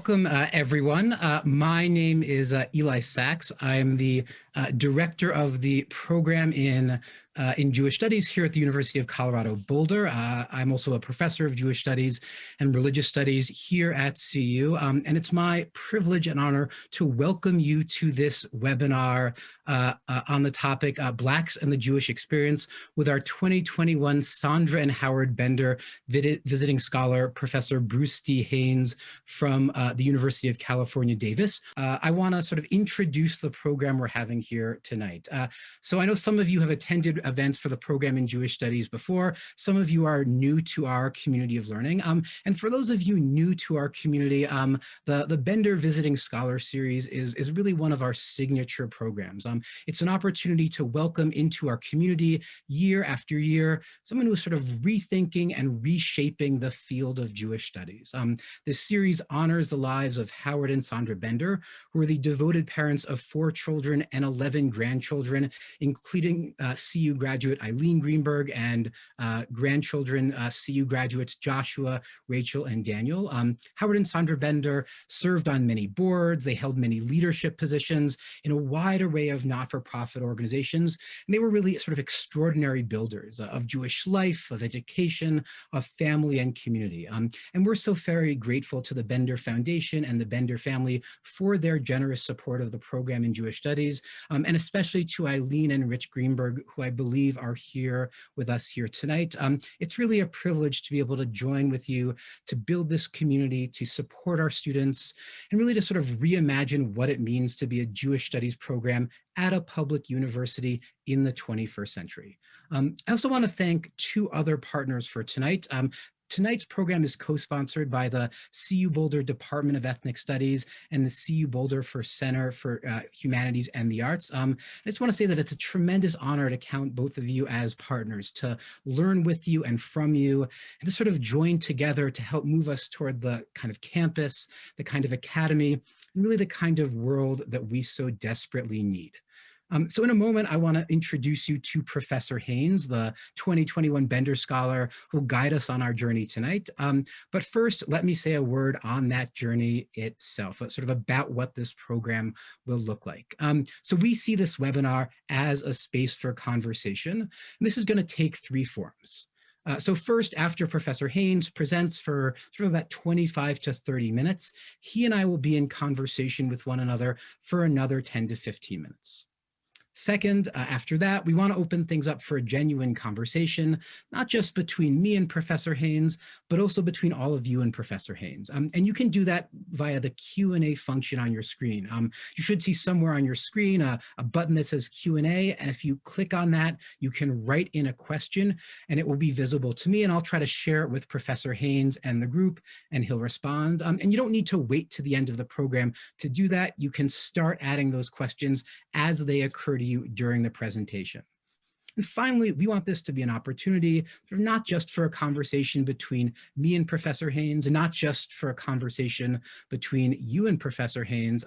Welcome, everyone. My name is Eli Sachs. I am the director of the program in Jewish Studies here at the University of Colorado Boulder. I'm also a professor of Jewish Studies and Religious Studies here at CU, and it's my privilege and honor to welcome you to this webinar on the topic Blacks and the Jewish Experience with our 2021 Sondra and Howard Bender visiting scholar, Professor Bruce D. Haynes from the University of California, Davis. I want to sort of introduce the program we're having here tonight. So I know some of you have attended events for the program in Jewish Studies before. Some of you are new to our community of learning. And for those of you new to our community, the Bender Visiting Scholar Series is really one of our signature programs. It's an opportunity to welcome into our community year after year someone who's sort of rethinking and reshaping the field of Jewish studies. This series honors the lives of Howard and Sondra Bender, who are the devoted parents of 4 children and 11 grandchildren, including CU graduate Eileen Greenberg and grandchildren CU graduates Joshua, Rachel, and Daniel. Howard and Sondra Bender served on many boards. They held many leadership positions in a wide array of not-for-profit organizations. And they were really sort of extraordinary builders of Jewish life, of education, of family and community. And we're so very grateful to the Bender Foundation and the Bender family for their generous support of the program in Jewish Studies, and especially to Eileen and Rich Greenberg, who I believe are here with us here tonight. It's really a privilege to be able to join with you to build this community, to support our students, and really to sort of reimagine what it means to be a Jewish Studies program at a public university in the 21st century. I also want to thank 2 other partners for tonight. Tonight's program is co-sponsored by the CU Boulder Department of Ethnic Studies and the CU Boulder Center for Humanities and the Arts. I just want to say that it's a tremendous honor to count both of you as partners, to learn with you and from you, and to sort of join together to help move us toward the kind of campus, the kind of academy, and really the kind of world that we so desperately need. So in a moment, I want to introduce you to Professor Haynes, the 2021 Bender Scholar, who will guide us on our journey tonight. But first, let me say a word on that journey itself, sort of about what this program will look like. So we see this webinar as a space for conversation. And this is going to take 3 forms. So first, after Professor Haynes presents for sort of about 25 to 30 minutes, he and I will be in conversation with one another for another 10 to 15 minutes. Second, after that, we want to open things up for a genuine conversation, not just between me and Professor Haynes, but also between all of you and Professor Haynes. And you can do that via the Q&A function on your screen. You should see somewhere on your screen a button that says Q&A, and if you click on that, you can write in a question, and it will be visible to me, and I'll try to share it with Professor Haynes and the group, and he'll respond. And you don't need to wait to the end of the program to do that. You can start adding those questions as they occur to you during the presentation. And finally, we want this to be an opportunity not just for a conversation between me and Professor Haynes, and not just for a conversation between you and Professor Haynes,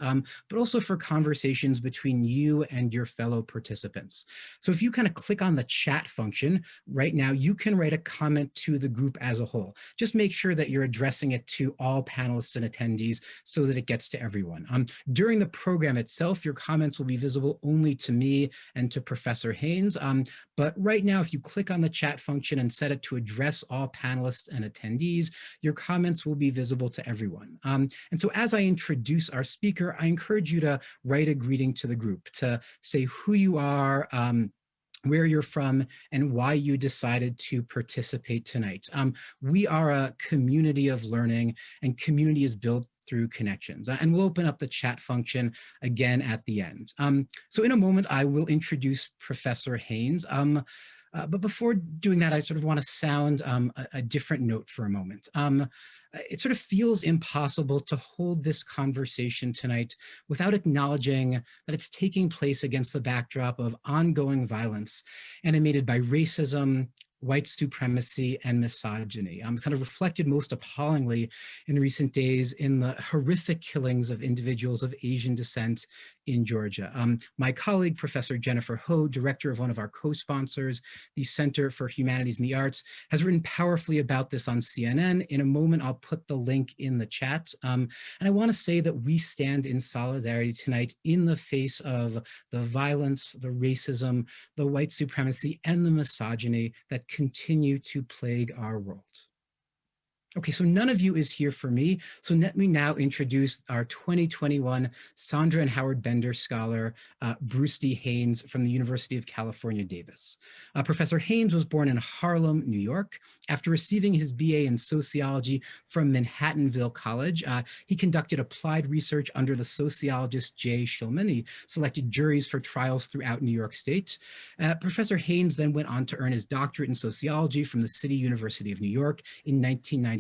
but also for conversations between you and your fellow participants. So if you kind of click on the chat function right now, you can write a comment to the group as a whole. Just make sure that you're addressing it to all panelists and attendees so that it gets to everyone. During the program itself, your comments will be visible only to me and to Professor Haynes. But right now, if you click on the chat function and set it to address all panelists and attendees, your comments will be visible to everyone. And so as I introduce our speaker, I encourage you to write a greeting to the group, to say who you are, where you're from, and why you decided to participate tonight. We are a community of learning, and community is built through connections. And we'll open up the chat function again at the end. So in a moment, I will introduce Professor Haynes. But before doing that, I sort of want to sound a different note for a moment. It sort of feels impossible to hold this conversation tonight without acknowledging that it's taking place against the backdrop of ongoing violence animated by racism, white supremacy, and misogyny. Kind of reflected most appallingly in recent days in the horrific killings of individuals of Asian descent in Georgia. My colleague, Professor Jennifer Ho, director of one of our co-sponsors, the Center for Humanities and the Arts, has written powerfully about this on CNN. In a moment, I'll put the link in the chat. And I want to say that we stand in solidarity tonight in the face of the violence, the racism, the white supremacy, and the misogyny that continue to plague our world. Okay, so none of you is here for me, so let me now introduce our 2021 Sondra and Howard Bender Scholar, Bruce D. Haynes from the University of California, Davis. Professor Haynes was born in Harlem, New York. After receiving his BA in sociology from Manhattanville College, he conducted applied research under the sociologist Jay Shulman. He selected juries for trials throughout New York State. Professor Haynes then went on to earn his doctorate in sociology from the City University of New York in 1995.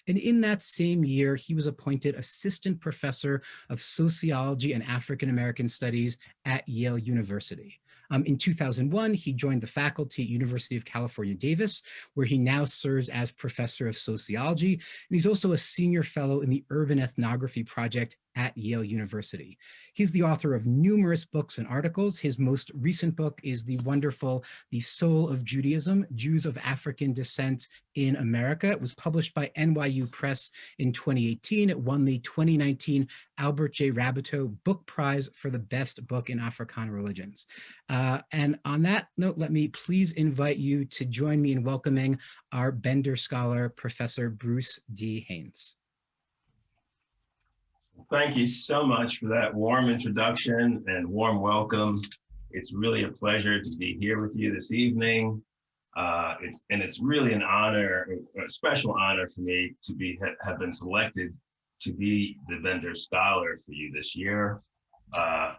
And in that same year, he was appointed assistant professor of sociology and African American studies at Yale University. In 2001, he joined the faculty at University of California, Davis, where he now serves as professor of sociology. And he's also a senior fellow in the Urban Ethnography Project at Yale University. He's the author of numerous books and articles. His most recent book is the wonderful The Soul of Judaism, Jews of African Descent in America. It was published by NYU Press in 2018. It won the 2019 Albert J. Raboteau Book Prize for the best book in Africana religions. And on that note, let me please invite you to join me in welcoming our Bender Scholar, Professor Bruce D. Haynes. Thank you so much for that warm introduction and warm welcome. It's really a pleasure to be here with you this evening. It's really an honor, a special honor for me to have been selected to be the Bender Scholar for you this year. I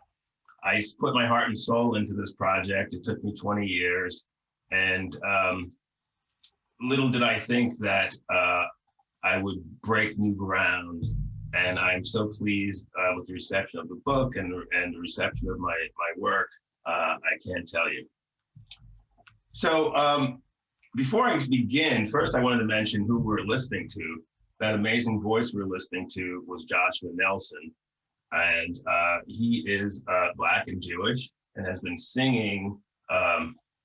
put my heart and soul into this project. It took me 20 years, and little did I think that I would break new ground. And I'm so pleased with the reception of the book and the reception of my work. I can't tell you. So before I begin, first I wanted to mention who we're listening to. That amazing voice we're listening to was Joshua Nelson. And he is Black and Jewish and has been singing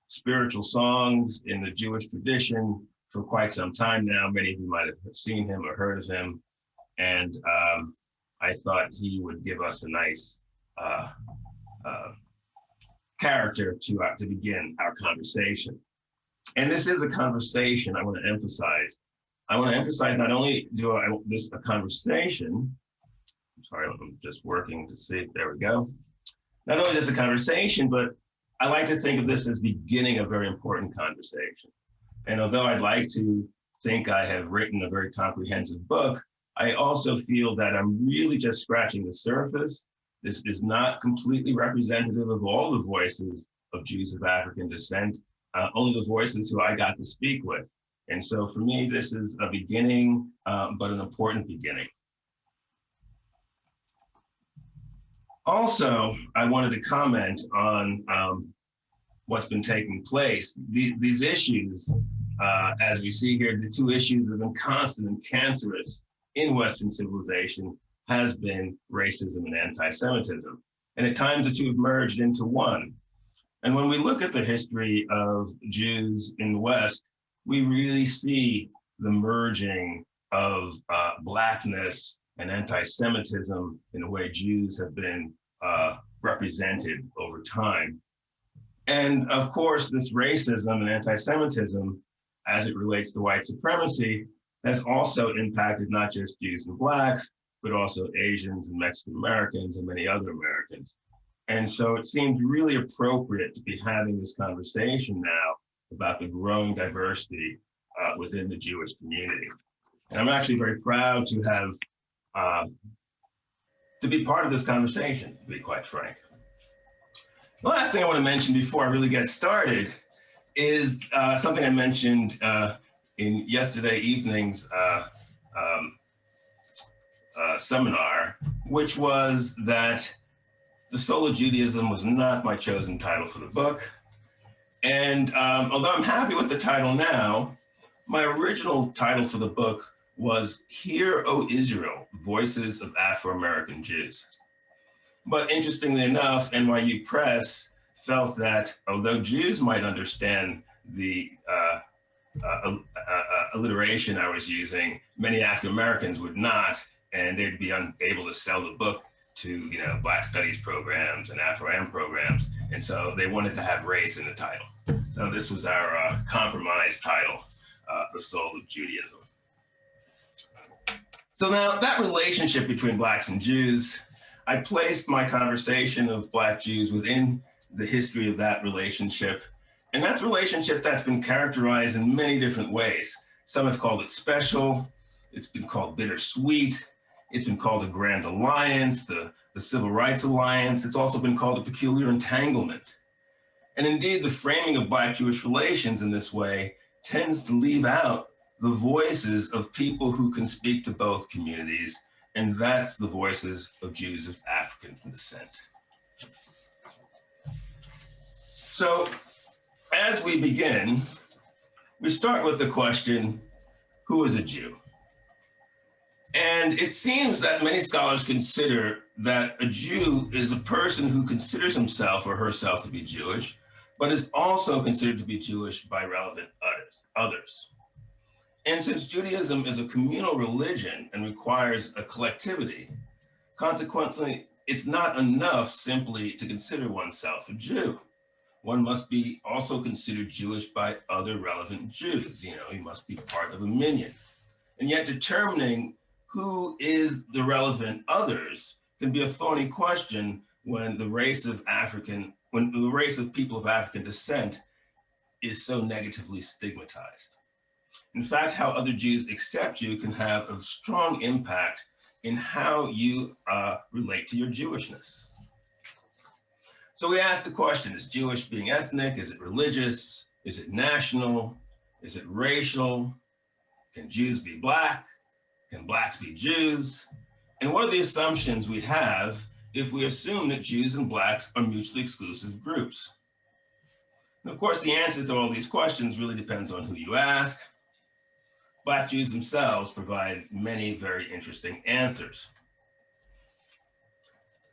spiritual songs in the Jewish tradition for quite some time now. Many of you might have seen him or heard of him. And I thought he would give us a nice character to begin our conversation. And this is a conversation I want to emphasize. I want to emphasize not only this a conversation, I'm sorry, I'm just working to see, there we go. Not only is this a conversation, but I like to think of this as beginning a very important conversation. And although I'd like to think I have written a very comprehensive book, I also feel that I'm really just scratching the surface. This is not completely representative of all the voices of Jews of African descent, only the voices who I got to speak with. And so for me, this is a beginning, but an important beginning. Also, I wanted to comment on what's been taking place. These issues, as we see here, the two issues that have been constant and cancerous in Western civilization has been racism and anti-Semitism. And at times the two have merged into one. And when we look at the history of Jews in the West, we really see the merging of Blackness and anti-Semitism in the way Jews have been represented over time. And of course, this racism and anti-Semitism, as it relates to white supremacy, has also impacted not just Jews and Blacks, but also Asians and Mexican Americans and many other Americans. And so it seems really appropriate to be having this conversation now about the growing diversity within the Jewish community. And I'm actually very proud to have, to be part of this conversation, to be quite frank. The last thing I want to mention before I really get started is something I mentioned in yesterday evening's seminar, which was that The Soul of Judaism was not my chosen title for the book. And although I'm happy with the title now, my original title for the book was Hear, O Israel, Voices of Afro-American Jews. But interestingly enough, NYU Press felt that although Jews might understand the alliteration I was using, many African Americans would not, and they'd be unable to sell the book to Black Studies programs and Afro-Am programs, and so they wanted to have race in the title. So this was our compromise title, The Soul of Judaism. So now that relationship between Blacks and Jews, I placed my conversation of Black Jews within the history of that relationship. And that's a relationship that's been characterized in many different ways. Some have called it special. It's been called bittersweet. It's been called a grand alliance, the Civil Rights Alliance. It's also been called a peculiar entanglement. And indeed, the framing of Black-Jewish relations in this way tends to leave out the voices of people who can speak to both communities, and that's the voices of Jews of African descent. So as we begin, we start with the question, who is a Jew? And it seems that many scholars consider that a Jew is a person who considers himself or herself to be Jewish, but is also considered to be Jewish by relevant others. And since Judaism is a communal religion and requires a collectivity, consequently, it's not enough simply to consider oneself a Jew. One must be also considered Jewish by other relevant Jews. You must be part of a minyan. And yet determining who is the relevant others can be a thorny question when the race of people of African descent is so negatively stigmatized. In fact, how other Jews accept you can have a strong impact in how you relate to your Jewishness. So we ask the question, is Jewish being ethnic? Is it religious? Is it national? Is it racial? Can Jews be Black? Can Blacks be Jews? And what are the assumptions we have if we assume that Jews and Blacks are mutually exclusive groups? And of course, the answer to all these questions really depends on who you ask. Black Jews themselves provide many very interesting answers.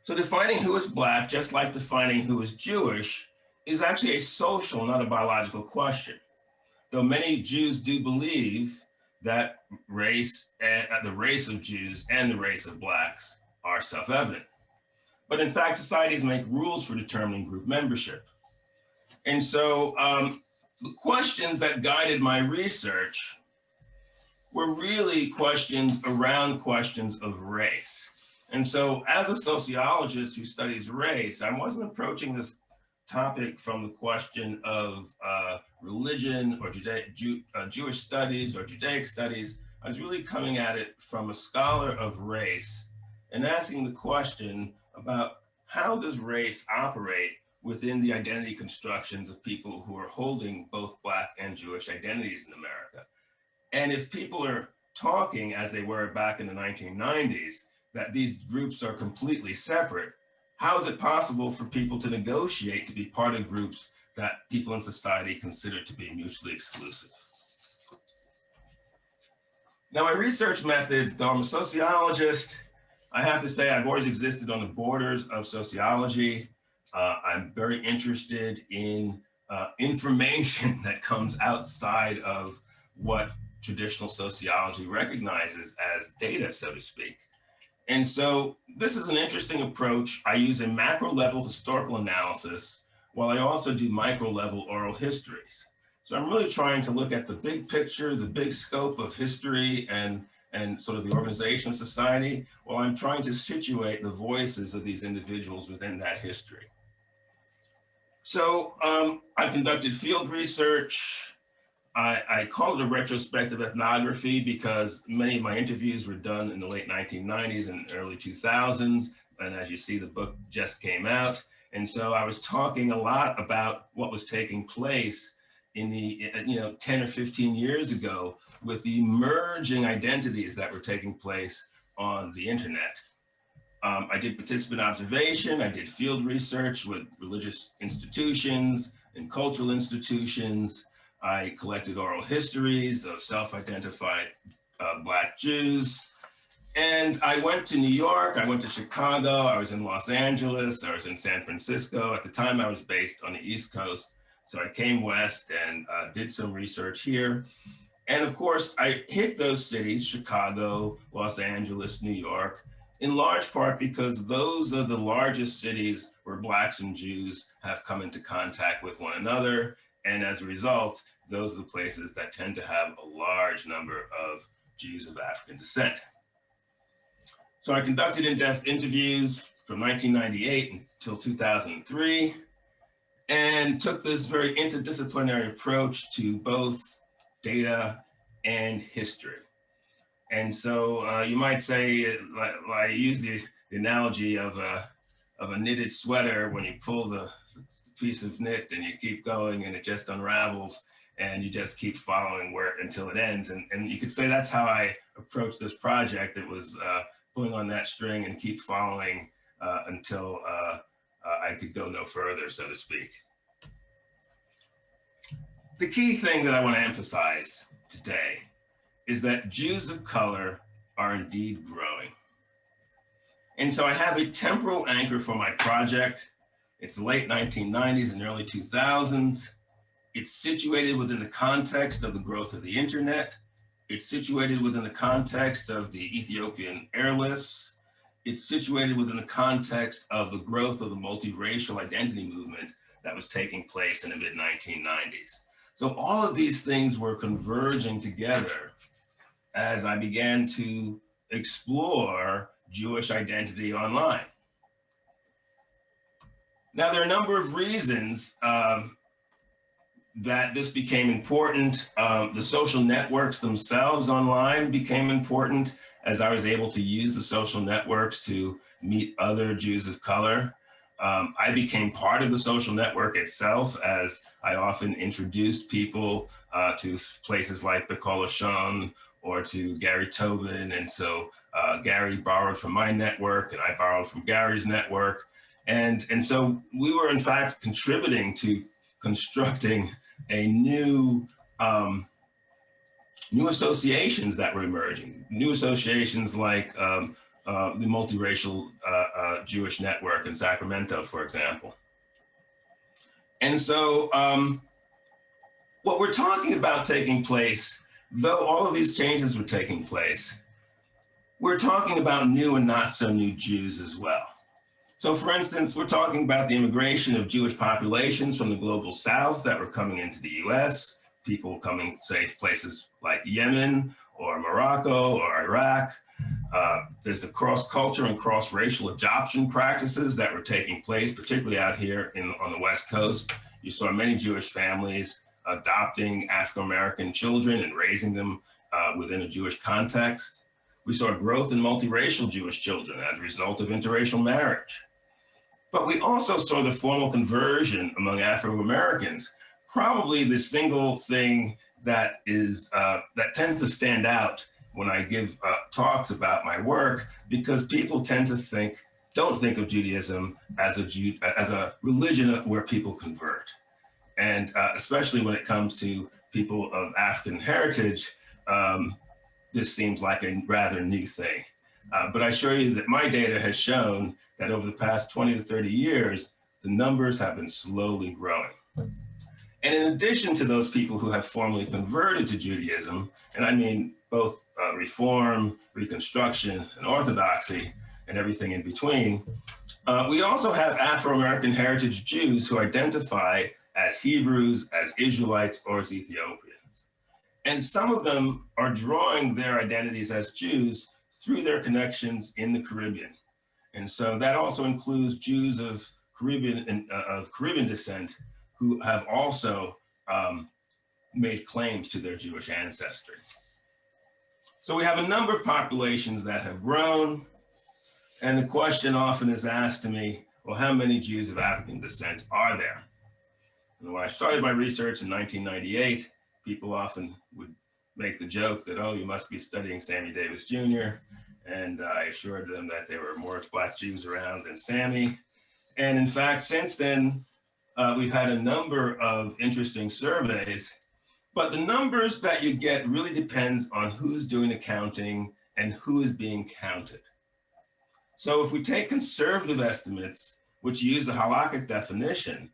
So defining who is Black, just like defining who is Jewish, is actually a social, not a biological question. Though many Jews do believe that the race of Jews and the race of Blacks are self-evident. But in fact, societies make rules for determining group membership. And so the questions that guided my research were really questions around questions of race. And so as a sociologist who studies race, I wasn't approaching this topic from the question of religion or Jewish studies or Judaic studies. I was really coming at it from a scholar of race and asking the question about how does race operate within the identity constructions of people who are holding both Black and Jewish identities in America. And if people are talking, as they were back in the 1990s, that these groups are completely separate, how is it possible for people to negotiate to be part of groups that people in society consider to be mutually exclusive? Now, my research methods, though I'm a sociologist, I have to say I've always existed on the borders of sociology. I'm very interested in information that comes outside of what traditional sociology recognizes as data, so to speak. And so this is an interesting approach. I use a macro level historical analysis while I also do micro level oral histories. So I'm really trying to look at the big picture, the big scope of history and sort of the organization of society, while I'm trying to situate the voices of these individuals within that history. So I conducted field research. I call it a retrospective ethnography because many of my interviews were done in the late 1990s and early 2000s. And as you see, the book just came out. And so I was talking a lot about what was taking place in the 10 or 15 years ago with the emerging identities that were taking place on the internet. I did participant observation, I did field research with religious institutions, in cultural institutions. I collected oral histories of self-identified Black Jews. And I went to New York, I went to Chicago, I was in Los Angeles, I was in San Francisco. At the time I was based on the East Coast. So I came west and did some research here. And of course, I hit those cities, Chicago, Los Angeles, New York, in large part because those are the largest cities where Blacks and Jews have come into contact with one another. And as a result, those are the places that tend to have a large number of Jews of African descent. So I conducted in-depth interviews from 1998 until 2003, and took this very interdisciplinary approach to both data and history. And so you might say, I use the analogy of a knitted sweater. When you pull the piece of knit and you keep going and it just unravels and you just keep following where until it ends. And you could say that's how I approached this project. It was pulling on that string and keep following until I could go no further, so to speak. The key thing that I want to emphasize today is that Jews of color are indeed growing. And so I have a temporal anchor for my project. It's the late 1990s and early 2000s. It's situated within the context of the growth of the internet. It's situated within the context of the Ethiopian airlifts. It's situated within the context of the growth of the multiracial identity movement that was taking place in the mid-1990s. So all of these things were converging together as I began to explore Jewish identity online. Now, there are a number of reasons that this became important. The social networks themselves online became important as I was able to use the social networks to meet other Jews of color. I became part of the social network itself as I often introduced people to places like B'Kol Hashon or to Gary Tobin. And so Gary borrowed from my network and I borrowed from Gary's network. And so we were in fact contributing to constructing a new associations that were emerging, new associations like the multiracial Jewish network in Sacramento, for example. And so what we're talking about taking place, though all of these changes were taking place, we're talking about new and not so new Jews as well. So for instance, we're talking about the immigration of Jewish populations from the global South that were coming into the US, people coming, say, places like Yemen or Morocco or Iraq. There's the cross-culture and cross-racial adoption practices that were taking place, particularly out here on the West Coast. You saw many Jewish families adopting African-American children and raising them within a Jewish context. We saw growth in multiracial Jewish children as a result of interracial marriage. But we also saw the formal conversion among Afro-Americans. Probably the single thing that tends to stand out when I give talks about my work, because people tend to don't think of Judaism as a religion where people convert. And especially when it comes to people of African heritage, this seems like a rather new thing. But I assure you that my data has shown that over the past 20 to 30 years, the numbers have been slowly growing. And in addition to those people who have formally converted to Judaism, and I mean both Reform, Reconstruction, and Orthodoxy, and everything in between, we also have Afro-American heritage Jews who identify as Hebrews, as Israelites, or as Ethiopians. And some of them are drawing their identities as Jews through their connections in the Caribbean. And so that also includes Jews of Caribbean descent who have also made claims to their Jewish ancestry. So we have a number of populations that have grown. And the question often is asked to me, well, how many Jews of African descent are there? And when I started my research in 1998, people often would make the joke that, oh, you must be studying Sammy Davis Jr. And I assured them that there were more Black Jews around than Sammy. And in fact, since then, We've had a number of interesting surveys, but the numbers that you get really depends on who's doing the counting and who is being counted. So if we take conservative estimates, which use the halakhic definition,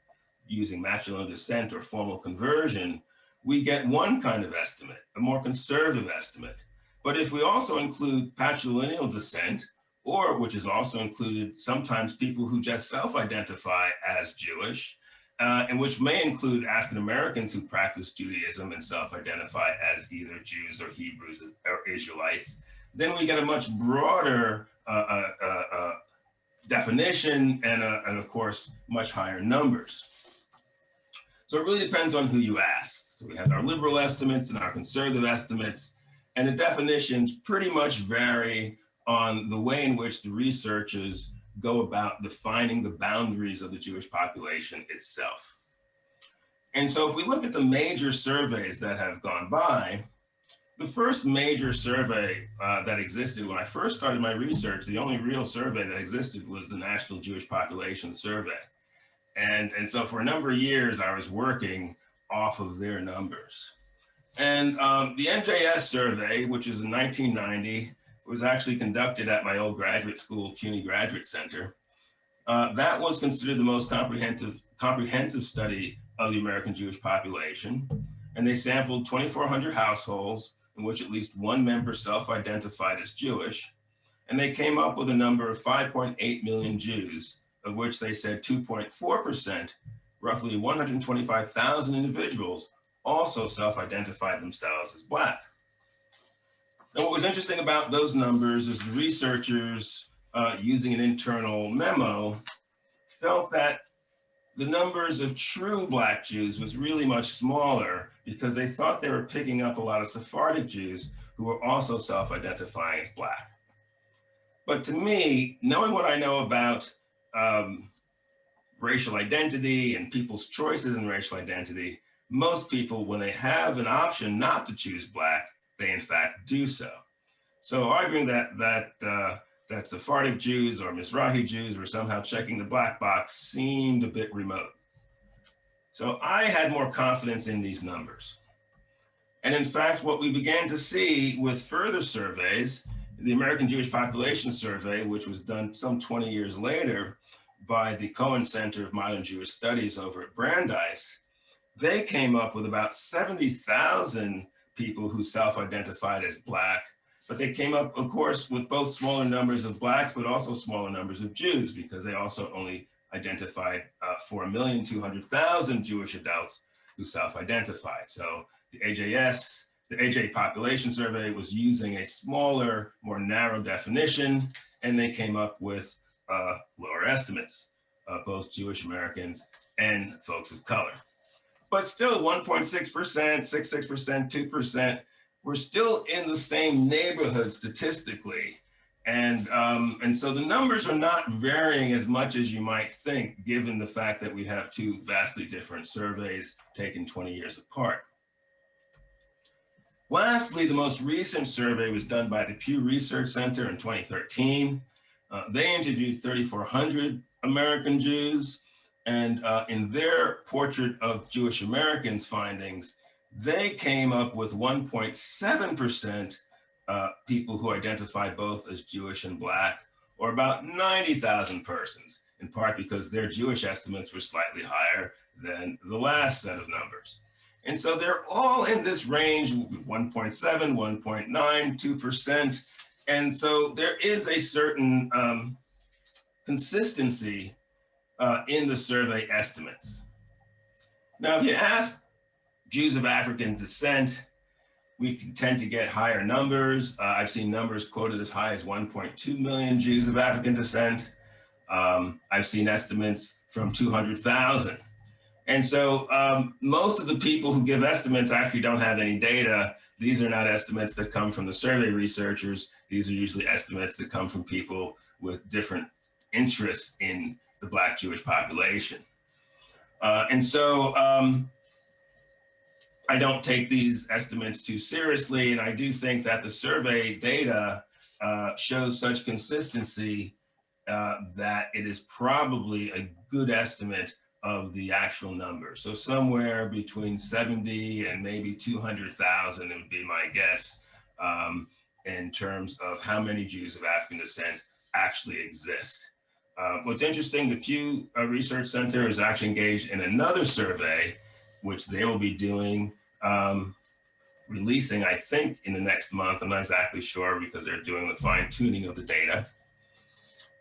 using matrilineal descent or formal conversion, we get one kind of estimate, a more conservative estimate. But if we also include patrilineal descent, or which is also included sometimes people who just self-identify as Jewish, and which may include African Americans who practice Judaism and self-identify as either Jews or Hebrews or Israelites, then we get a much broader definition and of course, much higher numbers. So it really depends on who you ask. So we have our liberal estimates and our conservative estimates, and the definitions pretty much vary on the way in which the researchers go about defining the boundaries of the Jewish population itself. And so if we look at the major surveys that have gone by, the first major survey that existed when I first started my research, the only real survey that existed was the National Jewish Population Survey. And so for a number of years, I was working off of their numbers. And the NJS survey, which is in 1990, was actually conducted at my old graduate school, CUNY Graduate Center. That was considered the most comprehensive study of the American Jewish population. And they sampled 2,400 households in which at least one member self-identified as Jewish. And they came up with a number of 5.8 million Jews, of which they said 2.4%, roughly 125,000 individuals, also self-identified themselves as Black. And what was interesting about those numbers is the researchers, using an internal memo, felt that the numbers of true Black Jews was really much smaller because they thought they were picking up a lot of Sephardic Jews who were also self-identifying as Black. But to me, knowing what I know about racial identity and people's choices in racial identity, most people, when they have an option not to choose Black, they in fact do so. So arguing that Sephardic Jews or Mizrahi Jews were somehow checking the black box seemed a bit remote. So I had more confidence in these numbers. And in fact, what we began to see with further surveys, the American Jewish Population Survey, which was done some 20 years later by the Cohen Center of Modern Jewish Studies over at Brandeis, they came up with about 70,000 people who self-identified as Black, but they came up, of course, with both smaller numbers of Blacks, but also smaller numbers of Jews, because they also only identified 4,200,000 Jewish adults who self-identified. So the AJ Population Survey was using a smaller, more narrow definition, and they came up with lower estimates of both Jewish Americans and folks of color. But still 1.6%, 6.6%, 2%, we're still in the same neighborhood statistically. And so the numbers are not varying as much as you might think, given the fact that we have two vastly different surveys taken 20 years apart. Lastly, the most recent survey was done by the Pew Research Center in 2013. They interviewed 3,400 American Jews, and in their portrait of Jewish Americans findings, they came up with 1.7% people who identify both as Jewish and Black, or about 90,000 persons, in part because their Jewish estimates were slightly higher than the last set of numbers. And so they're all in this range, 1.7, 1.9, 2%. And so there is a certain consistency in the survey estimates. Now, if you ask Jews of African descent, we tend to get higher numbers. I've seen numbers quoted as high as 1.2 million Jews of African descent. I've seen estimates from 200,000. And so most of the people who give estimates actually don't have any data. These are not estimates that come from the survey researchers. These are usually estimates that come from people with different interests in the Black Jewish population. And so I don't take these estimates too seriously. And I do think that the survey data shows such consistency that it is probably a good estimate of the actual number. So somewhere between 70 and maybe 200,000 would be my guess, in terms of how many Jews of African descent actually exist. What's interesting, the Pew Research Center is actually engaged in another survey, which they will be doing, releasing, I think, in the next month. I'm not exactly sure because they're doing the fine tuning of the data.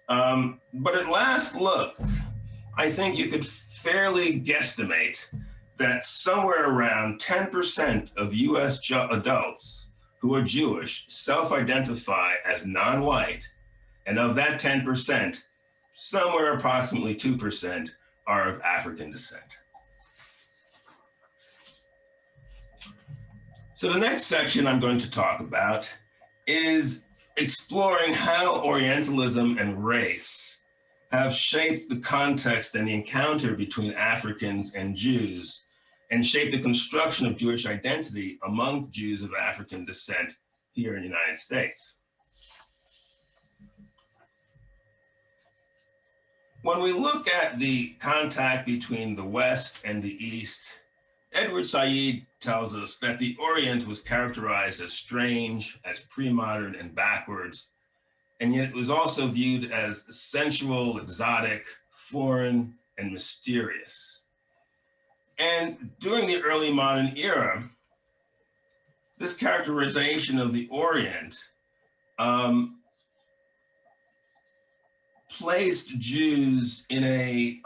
But at last look, I think you could fairly guesstimate that somewhere around 10% of US adults who are Jewish self-identify as non-white. And of that 10%, somewhere approximately 2% are of African descent. So the next section I'm going to talk about is exploring how Orientalism and race have shaped the context and the encounter between Africans and Jews, and shaped the construction of Jewish identity among Jews of African descent here in the United States. When we look at the contact between the West and the East, Edward Said tells us that the Orient was characterized as strange, as pre-modern and backwards, and yet it was also viewed as sensual, exotic, foreign, and mysterious. And during the early modern era, this characterization of the Orient placed Jews in a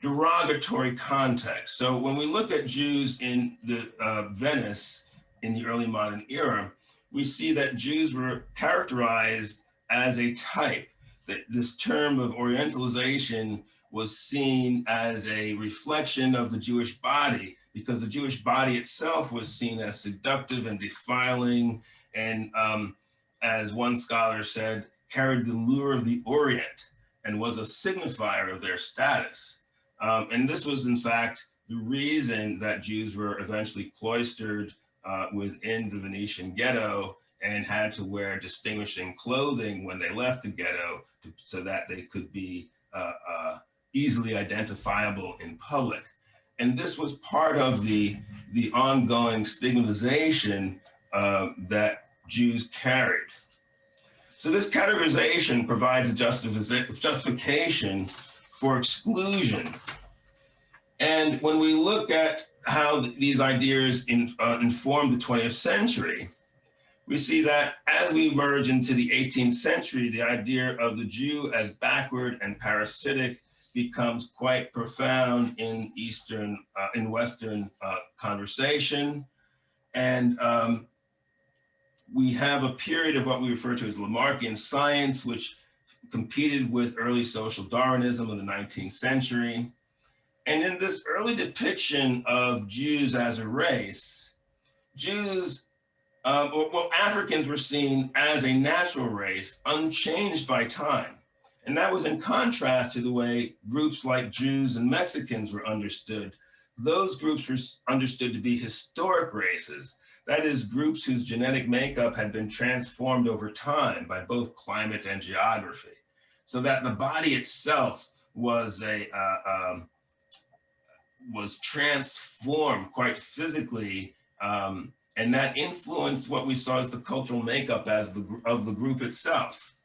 derogatory context. So when we look at Jews in the Venice in the early modern era, we see that Jews were characterized as a type, that this term of Orientalization was seen as a reflection of the Jewish body, because the Jewish body itself was seen as seductive and defiling, and as one scholar said, carried the lure of the Orient and was a signifier of their status. And this was, in fact, the reason that Jews were eventually cloistered within the Venetian ghetto and had to wear distinguishing clothing when they left the ghetto so that they could be easily identifiable in public. And this was part of the ongoing stigmatization that Jews carried. So this categorization provides a justification for exclusion. And when we look at how these ideas inform the 20th century, we see that as we merge into the 18th century, the idea of the Jew as backward and parasitic becomes quite profound in Western conversation. And we have a period of what we refer to as Lamarckian science, which competed with early social Darwinism in the 19th century. And in this early depiction of Jews as a race, Africans were seen as a natural race, unchanged by time. And that was in contrast to the way groups like Jews and Mexicans were understood. Those groups were understood to be historic races, that is, groups whose genetic makeup had been transformed over time by both climate and geography, so that the body itself was transformed quite physically, and that influenced what we saw as the cultural makeup of the group itself.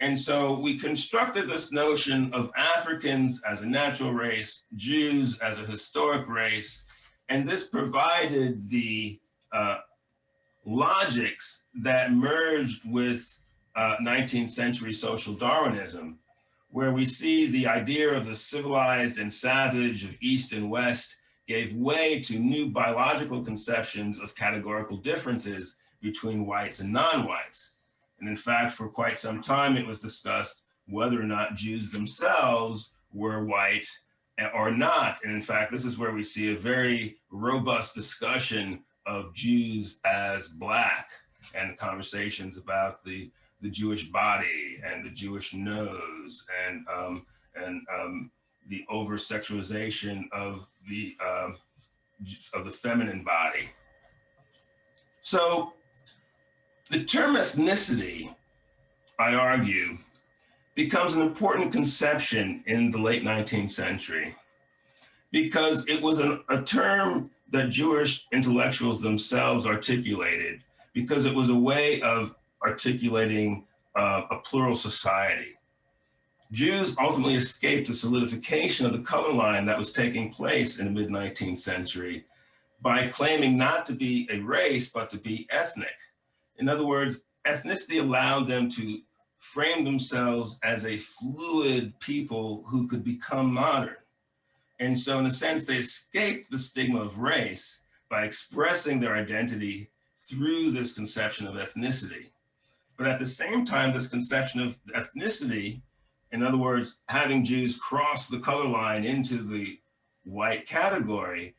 And so we constructed this notion of Africans as a natural race, Jews as a historic race, and this provided the logics that merged with 19th century social Darwinism, where we see the idea of the civilized and savage of East and West gave way to new biological conceptions of categorical differences between whites and non-whites. And in fact, for quite some time, it was discussed whether or not Jews themselves were white or not. And in fact, this is where we see a very robust discussion of Jews as Black, and conversations about the Jewish body and the Jewish nose, and the over-sexualization of the feminine body. So the term ethnicity, I argue, becomes an important conception in the late 19th century because it was a term that Jewish intellectuals themselves articulated because it was a way of articulating a plural society. Jews ultimately escaped the solidification of the color line that was taking place in the mid-19th century by claiming not to be a race, but to be ethnic. In other words, ethnicity allowed them to frame themselves as a fluid people who could become modern. And so in a sense, they escaped the stigma of race by expressing their identity through this conception of ethnicity. But at the same time, this conception of ethnicity, in other words, having Jews cross the color line into the white category,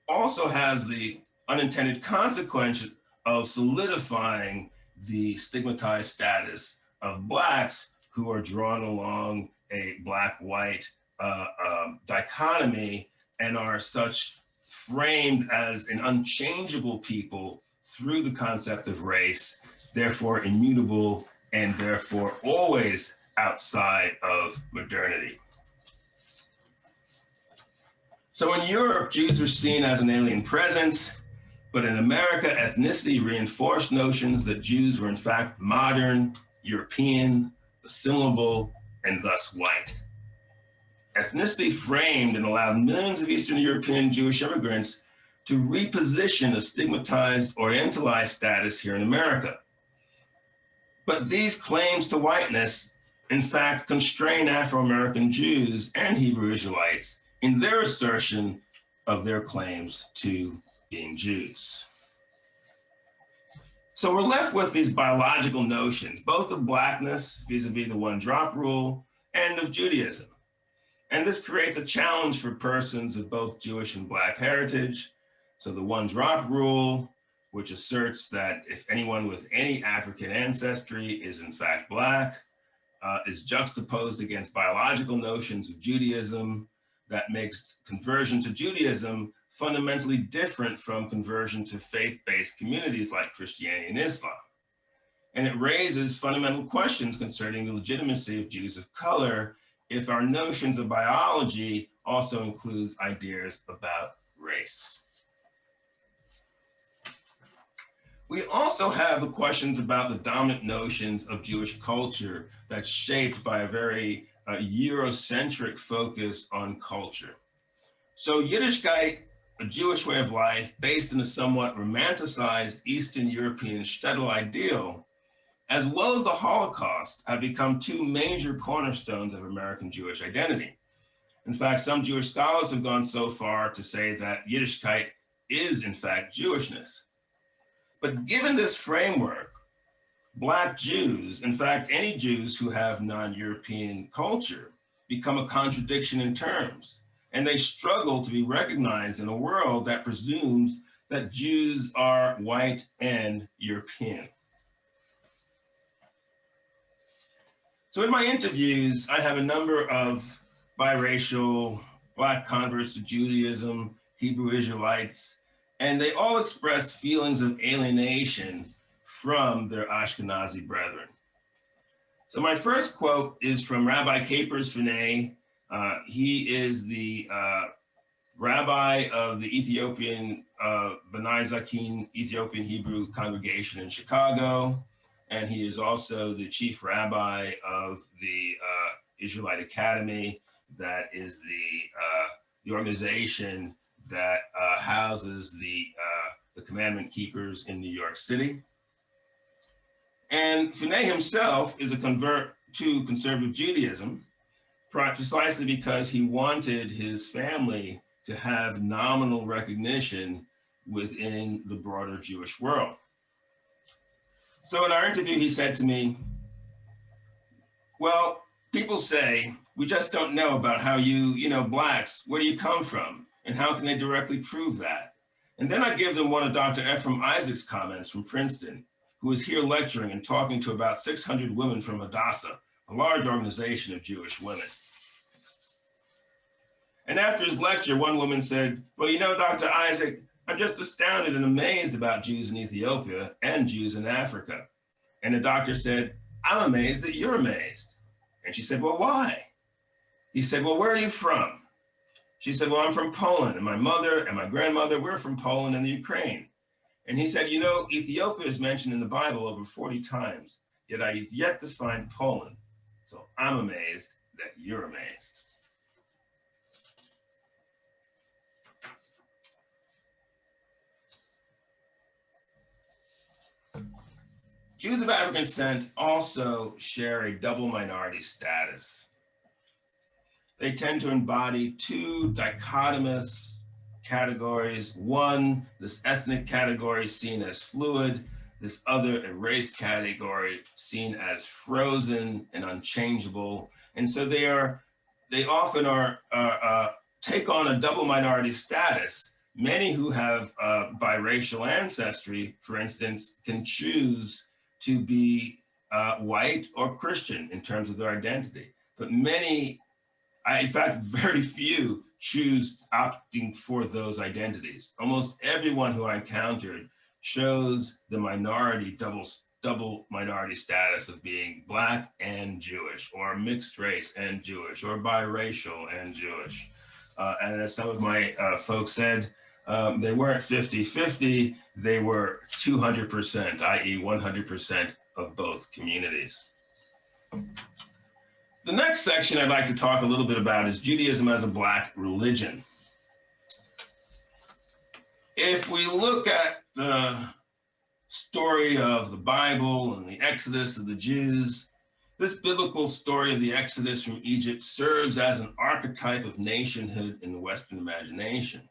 also has the unintended consequences of solidifying the stigmatized status of Blacks who are drawn along a Black-white dichotomy and are such framed as an unchangeable people through the concept of race, therefore immutable and therefore always outside of modernity. So in Europe, Jews were seen as an alien presence, but in America, ethnicity reinforced notions that Jews were in fact modern, European, assimilable, and thus white. Ethnicity framed and allowed millions of Eastern European Jewish immigrants to reposition a stigmatized Orientalized status here in America. But these claims to whiteness, in fact, constrain Afro-American Jews and Hebrew Israelites in their assertion of their claims to being Jews. So we're left with these biological notions, both of Blackness vis-a-vis the one-drop rule and of Judaism. And this creates a challenge for persons of both Jewish and Black heritage. So the one-drop rule, which asserts that if anyone with any African ancestry is in fact Black, is juxtaposed against biological notions of Judaism that makes conversion to Judaism fundamentally different from conversion to faith-based communities like Christianity and Islam. And it raises fundamental questions concerning the legitimacy of Jews of color if our notions of biology also includes ideas about race. We also have the questions about the dominant notions of Jewish culture that's shaped by a very Eurocentric focus on culture. So Yiddishkeit, a Jewish way of life based in a somewhat romanticized Eastern European shtetl ideal, as well as the Holocaust, have become two major cornerstones of American Jewish identity. In fact, some Jewish scholars have gone so far to say that Yiddishkeit is in fact Jewishness. But given this framework, Black Jews, in fact, any Jews who have non-European culture, become a contradiction in terms, and they struggle to be recognized in a world that presumes that Jews are white and European. So in my interviews, I have a number of biracial Black converts to Judaism, Hebrew Israelites, and they all expressed feelings of alienation from their Ashkenazi brethren. So my first quote is from Rabbi Capers Finney. He is the rabbi of the Ethiopian B'nai Zakin Ethiopian Hebrew congregation in Chicago. And he is also the chief rabbi of the Israelite Academy, that is the organization that houses the commandment keepers in New York City. And Finney himself is a convert to conservative Judaism, precisely because he wanted his family to have nominal recognition within the broader Jewish world. So in our interview, he said to me, well, people say, we just don't know about how you Blacks, where do you come from? And how can they directly prove that? And then I give them one of Dr. Ephraim Isaac's comments from Princeton, who was here lecturing and talking to about 600 women from Hadassah, a large organization of Jewish women. And after his lecture, one woman said, well, Dr. Isaac, I'm just astounded and amazed about Jews in Ethiopia and Jews in Africa. And the doctor said, I'm amazed that you're amazed. And she said, well, why? He said, well, where are you from? She said, well, I'm from Poland, and my mother and my grandmother, we're from Poland and the Ukraine. And he said, you know, Ethiopia is mentioned in the Bible over 40 times, yet I've yet to find Poland. So I'm amazed that you're amazed. Jews of African descent also share a double minority status. They tend to embody two dichotomous categories. One, this ethnic category seen as fluid, this other, a race category seen as frozen and unchangeable. And so they often take on a double minority status. Many who have biracial ancestry, for instance, can choose to be white or Christian in terms of their identity. But many, in fact, very few choose opting for those identities. Almost everyone who I encountered shows the minority, double minority status of being Black and Jewish, or mixed race and Jewish, or biracial and Jewish. And as some of my folks said, they weren't 50-50, they were 200%, i.e. 100% of both communities. The next section I'd like to talk a little bit about is Judaism as a Black religion. If we look at the story of the Bible and the Exodus of the Jews, this biblical story of the Exodus from Egypt serves as an archetype of nationhood in the Western imagination.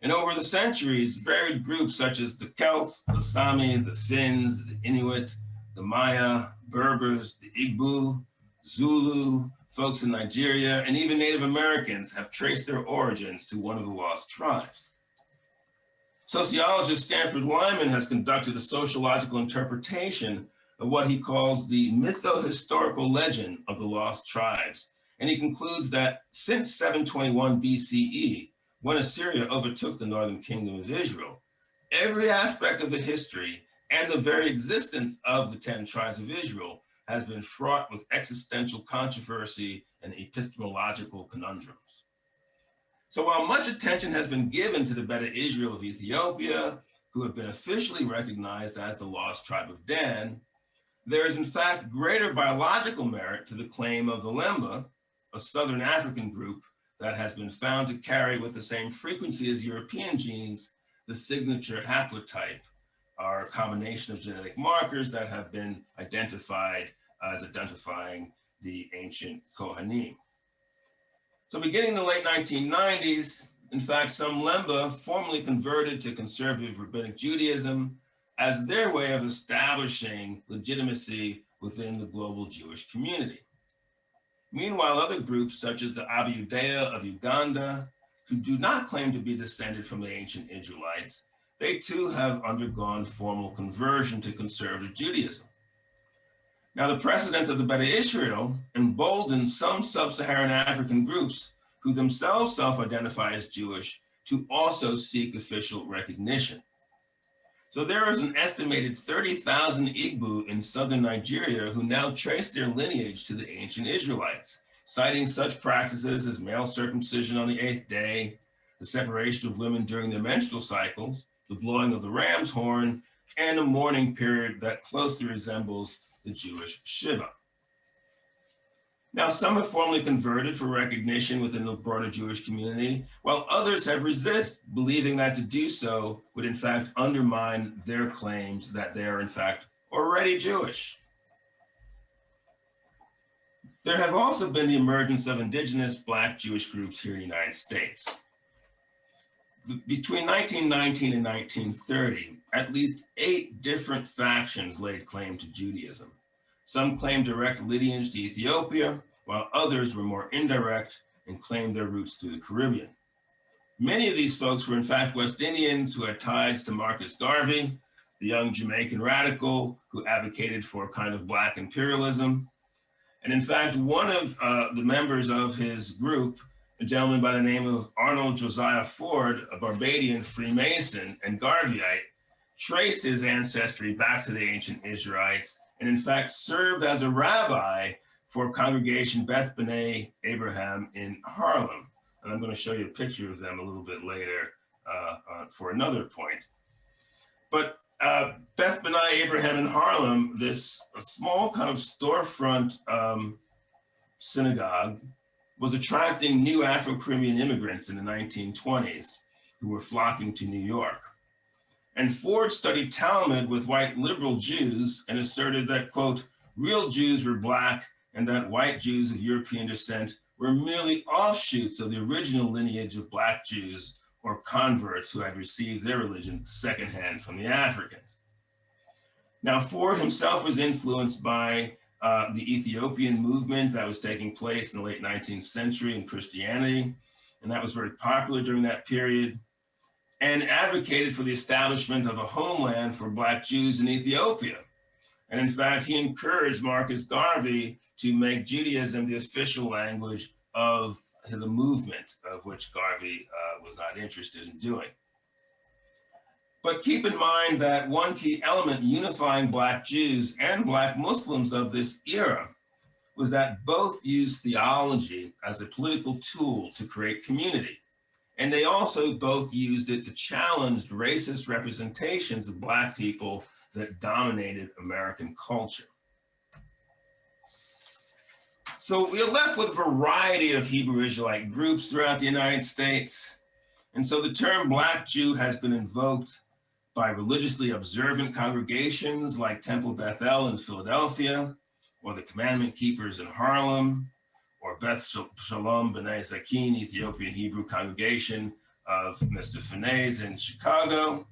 And over the centuries, varied groups such as the Celts, the Sami, the Finns, the Inuit, the Maya, Berbers, the Igbo, Zulu, folks in Nigeria, and even Native Americans have traced their origins to one of the lost tribes. Sociologist Stanford Lyman has conducted a sociological interpretation of what he calls the mytho-historical legend of the lost tribes. And he concludes that since 721 BCE, when Assyria overtook the northern kingdom of Israel, every aspect of the history and the very existence of the 10 tribes of Israel has been fraught with existential controversy and epistemological conundrums. So while much attention has been given to the Beta Israel of Ethiopia, who have been officially recognized as the lost tribe of Dan, there is in fact greater biological merit to the claim of the Lemba, a Southern African group that has been found to carry with the same frequency as European genes, the signature haplotype, or a combination of genetic markers that have been identified as identifying the ancient Kohanim. So beginning in the late 1990s, in fact, some Lemba formally converted to conservative rabbinic Judaism as their way of establishing legitimacy within the global Jewish community. Meanwhile, other groups such as the Abiyudea of Uganda, who do not claim to be descended from the ancient Israelites, they too have undergone formal conversion to conservative Judaism. Now, the precedent of the Beta Israel emboldens some sub-Saharan African groups who themselves self-identify as Jewish to also seek official recognition. So there is an estimated 30,000 Igbo in southern Nigeria who now trace their lineage to the ancient Israelites, citing such practices as male circumcision on the 8th day, the separation of women during their menstrual cycles, the blowing of the ram's horn, and a mourning period that closely resembles the Jewish Shiva. Now, some have formally converted for recognition within the broader Jewish community, while others have resisted, believing that to do so would in fact undermine their claims that they are in fact already Jewish. There have also been the emergence of indigenous Black Jewish groups here in the United States. Between 1919 and 1930, at least 8 different factions laid claim to Judaism. Some claimed direct lineage to Ethiopia, while others were more indirect and claimed their roots through the Caribbean. Many of these folks were in fact West Indians who had ties to Marcus Garvey, the young Jamaican radical who advocated for a kind of Black imperialism. And in fact, one of the members of his group, a gentleman by the name of Arnold Josiah Ford, a Barbadian Freemason and Garveyite, traced his ancestry back to the ancient Israelites and in fact served as a rabbi for Congregation Beth B'nai Abraham in Harlem. And I'm going to show you a picture of them a little bit later for another point. But Beth B'nai Abraham in Harlem, this small kind of storefront synagogue, was attracting new Afro-Caribbean immigrants in the 1920s who were flocking to New York. And Ford studied Talmud with white liberal Jews and asserted that, quote, real Jews were Black and that white Jews of European descent were merely offshoots of the original lineage of Black Jews or converts who had received their religion secondhand from the Africans. Now, Ford himself was influenced by the Ethiopian movement that was taking place in the late 19th century in Christianity, and that was very popular during that period, and advocated for the establishment of a homeland for Black Jews in Ethiopia. And in fact, he encouraged Marcus Garvey to make Judaism the official language of the movement, of which Garvey was not interested in doing. But keep in mind that one key element unifying Black Jews and Black Muslims of this era was that both used theology as a political tool to create community. And they also both used it to challenge racist representations of Black people that dominated American culture. So we're left with a variety of Hebrew Israelite groups throughout the United States. And so the term Black Jew has been invoked by religiously observant congregations like Temple Beth El in Philadelphia, or the Commandment Keepers in Harlem, or Beth Shalom B'nai Zakin, Ethiopian Hebrew congregation of Mr. Finez in Chicago,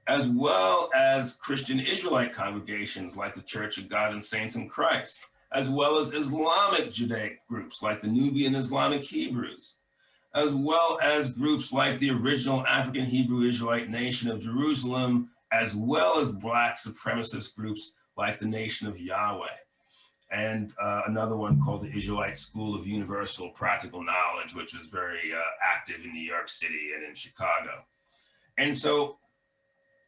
as well as Christian Israelite congregations like the Church of God and Saints in Christ, as well as Islamic Judaic groups like the Nubian Islamic Hebrews, as well as groups like the original African Hebrew Israelite Nation of Jerusalem, as well as Black supremacist groups like the Nation of Yahweh, and another one called the Israelite School of Universal Practical Knowledge, which was very active in New York City and in Chicago. And so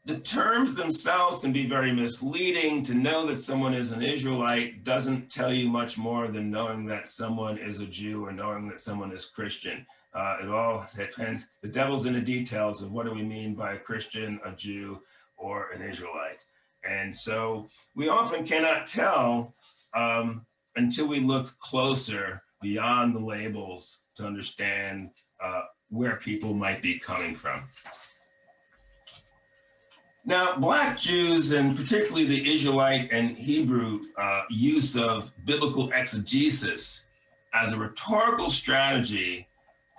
the terms themselves can be very misleading. To know that someone is an Israelite doesn't tell you much more than knowing that someone is a Jew or knowing that someone is Christian. It all depends. The devil's in the details of what do we mean by a Christian, a Jew, or an Israelite. And so we often cannot tell until we look closer beyond the labels to understand where people might be coming from. Now, Black Jews, and particularly the Israelite and Hebrew use of biblical exegesis as a rhetorical strategy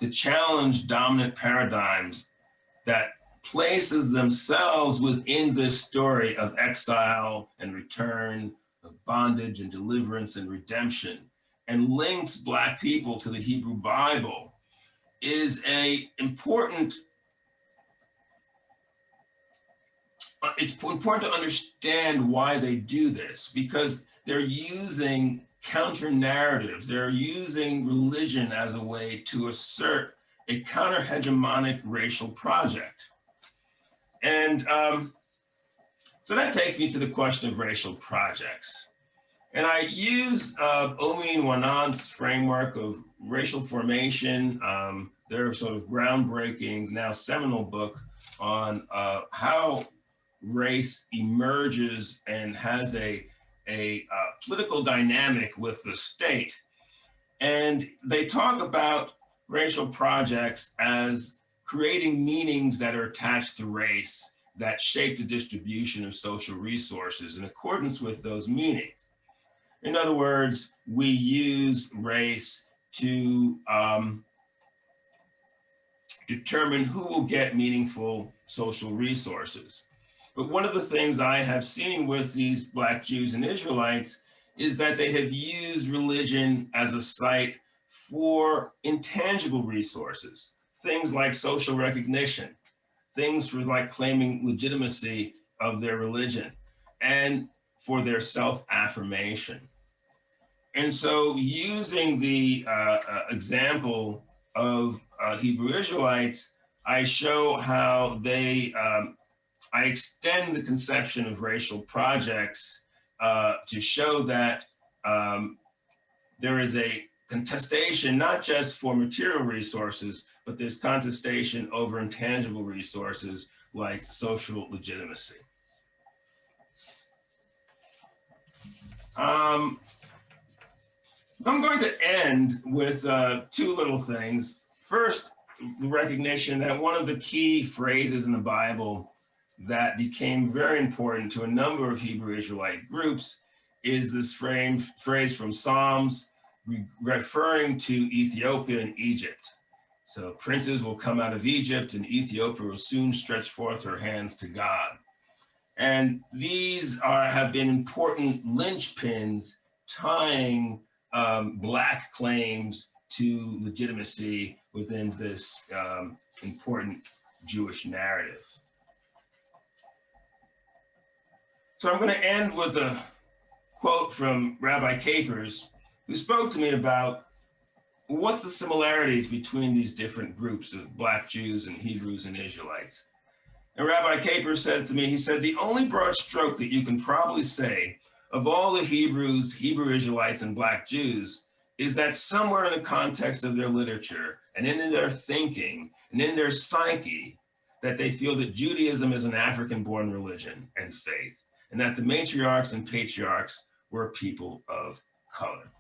to challenge dominant paradigms that places themselves within this story of exile and return, of bondage and deliverance and redemption, and links Black people to the Hebrew Bible is it's important to understand why they do this, because they're using counter narratives. They're using religion as a way to assert a counter hegemonic racial project. And so that takes me to the question of racial projects. And I use Omin Wanan's framework of racial formation, their sort of groundbreaking, now seminal book on how race emerges and has a political dynamic with the state. And they talk about racial projects as creating meanings that are attached to race that shape the distribution of social resources in accordance with those meanings. In other words, we use race to determine who will get meaningful social resources. But one of the things I have seen with these Black Jews and Israelites is that they have used religion as a site for intangible resources, things like social recognition, things for like claiming legitimacy of their religion, and for their self-affirmation. And so using the example of Hebrew Israelites, I show how they, I extend the conception of racial projects to show that there is a contestation, not just for material resources, but there's contestation over intangible resources like social legitimacy. I'm going to end with two little things. First, the recognition that one of the key phrases in the Bible that became very important to a number of Hebrew Israelite groups is this phrase from Psalms referring to Ethiopia and Egypt. So princes will come out of Egypt and Ethiopia will soon stretch forth her hands to God. And these have been important linchpins tying Black claims to legitimacy within this important Jewish narrative. So I'm going to end with a quote from Rabbi Capers, who spoke to me about what's the similarities between these different groups of Black Jews and Hebrews and Israelites. And Rabbi Capers said to me, he said, the only broad stroke that you can probably say of all the Hebrews, Hebrew Israelites, and Black Jews is that somewhere in the context of their literature and in their thinking and in their psyche, that they feel that Judaism is an African-born religion and faith, and that the matriarchs and patriarchs were people of color.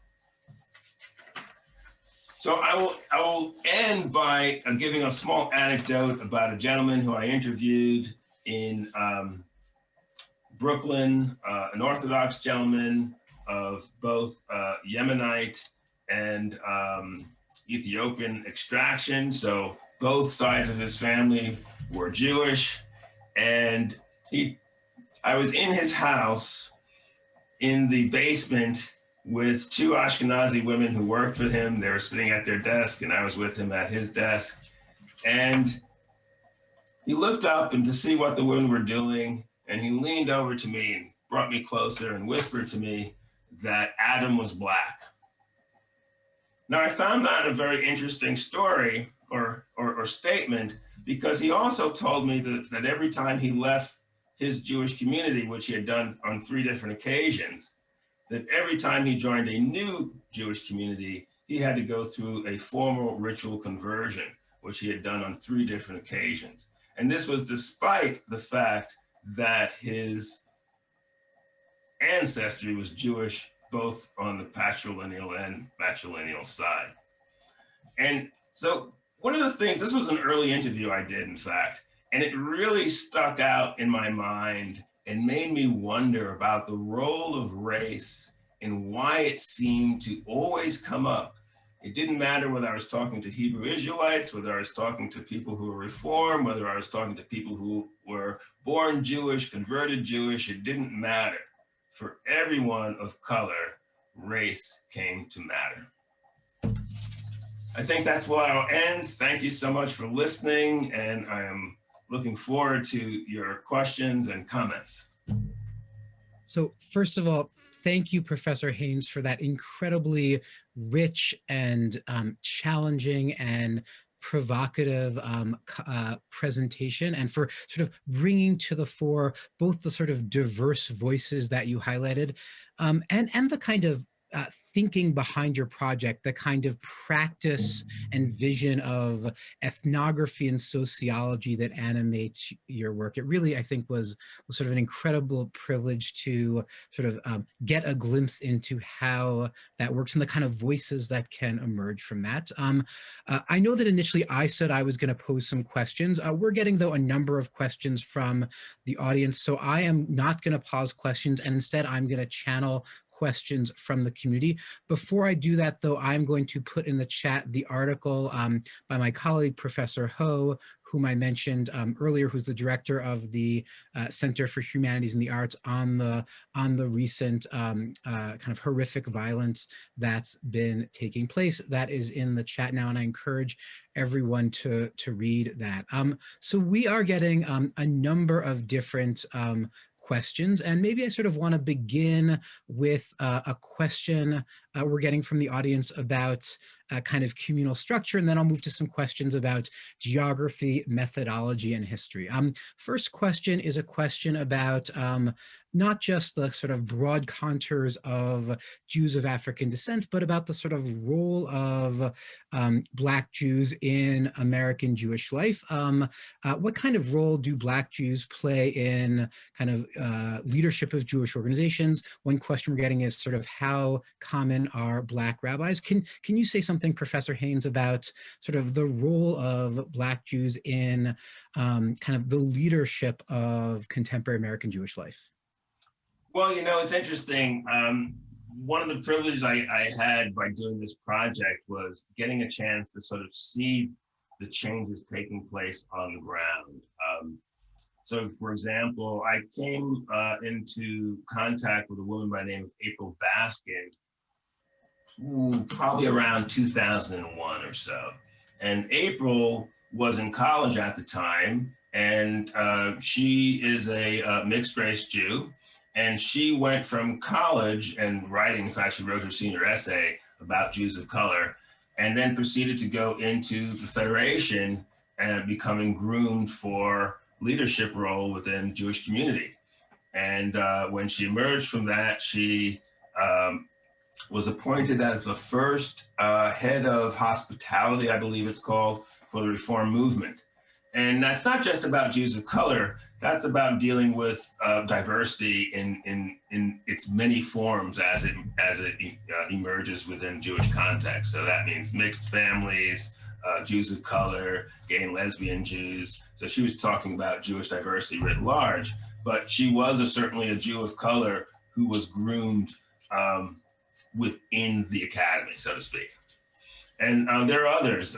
So I will end by giving a small anecdote about a gentleman who I interviewed in Brooklyn, an Orthodox gentleman of both Yemenite and Ethiopian extraction. So both sides of his family were Jewish. And I was in his house in the basement with two Ashkenazi women who worked for him. They were sitting at their desk and I was with him at his desk. And he looked up and to see what the women were doing, and he leaned over to me and brought me closer and whispered to me that Adam was Black. Now I found that a very interesting story or statement, because he also told me that every time he left his Jewish community, which he had done on 3 different occasions, that every time he joined a new Jewish community, he had to go through a formal ritual conversion, which he had done on 3 different occasions. And this was despite the fact that his ancestry was Jewish, both on the patrilineal and matrilineal side. And so one of the things, this was an early interview I did, in fact, and it really stuck out in my mind and made me wonder about the role of race and why it seemed to always come up. It didn't matter whether I was talking to Hebrew Israelites, whether I was talking to people who were Reformed, whether I was talking to people who were born Jewish, converted Jewish, it didn't matter. For everyone of color, race came to matter. I think that's where I'll end. Thank you so much for listening, and I am looking forward to your questions and comments. So first of all, thank you, Professor Haynes, for that incredibly rich and challenging and provocative presentation, and for sort of bringing to the fore both the sort of diverse voices that you highlighted and the kind of thinking behind your project, the kind of practice and vision of ethnography and sociology that animates your work. It really, I think, was sort of an incredible privilege to sort of get a glimpse into how that works and the kind of voices that can emerge from that. I know that initially I said I was going to pose some questions. We're getting, though, a number of questions from the audience, so I am not going to pause questions, and instead I'm going to channel questions from the community. Before I do that, though, I'm going to put in the chat the article by my colleague, Professor Ho, whom I mentioned earlier, who's the director of the Center for Humanities and the Arts, on the recent kind of horrific violence that's been taking place. That is in the chat now, and I encourage everyone to read that. So we are getting a number of different questions, and maybe I sort of want to begin with a question we're getting from the audience about kind of communal structure, and then I'll move to some questions about geography, methodology, and history. First question is a question about not just the sort of broad contours of Jews of African descent, but about the sort of role of Black Jews in American Jewish life. What kind of role do Black Jews play in kind of leadership of Jewish organizations? One question we're getting is sort of how common are Black rabbis? Can you say something, Professor Haynes, about sort of the role of Black Jews in kind of the leadership of contemporary American Jewish life? Well, it's interesting. One of the privileges I had by doing this project was getting a chance to sort of see the changes taking place on the ground. So, for example, I came into contact with a woman by the name of April Baskin, probably around 2001 or so. And April was in college at the time, and she is a mixed race Jew. And she went from college and writing, in fact, she wrote her senior essay about Jews of color, and then proceeded to go into the Federation and becoming groomed for leadership role within the Jewish community. And when she emerged from that, she was appointed as the first head of hospitality, I believe it's called, for the Reform movement. And that's not just about Jews of color, that's about dealing with diversity in its many forms as it emerges within Jewish context. So that means mixed families, Jews of color, gay and lesbian Jews. So she was talking about Jewish diversity writ large, but she was certainly a Jew of color who was groomed within the academy, so to speak. And there are others,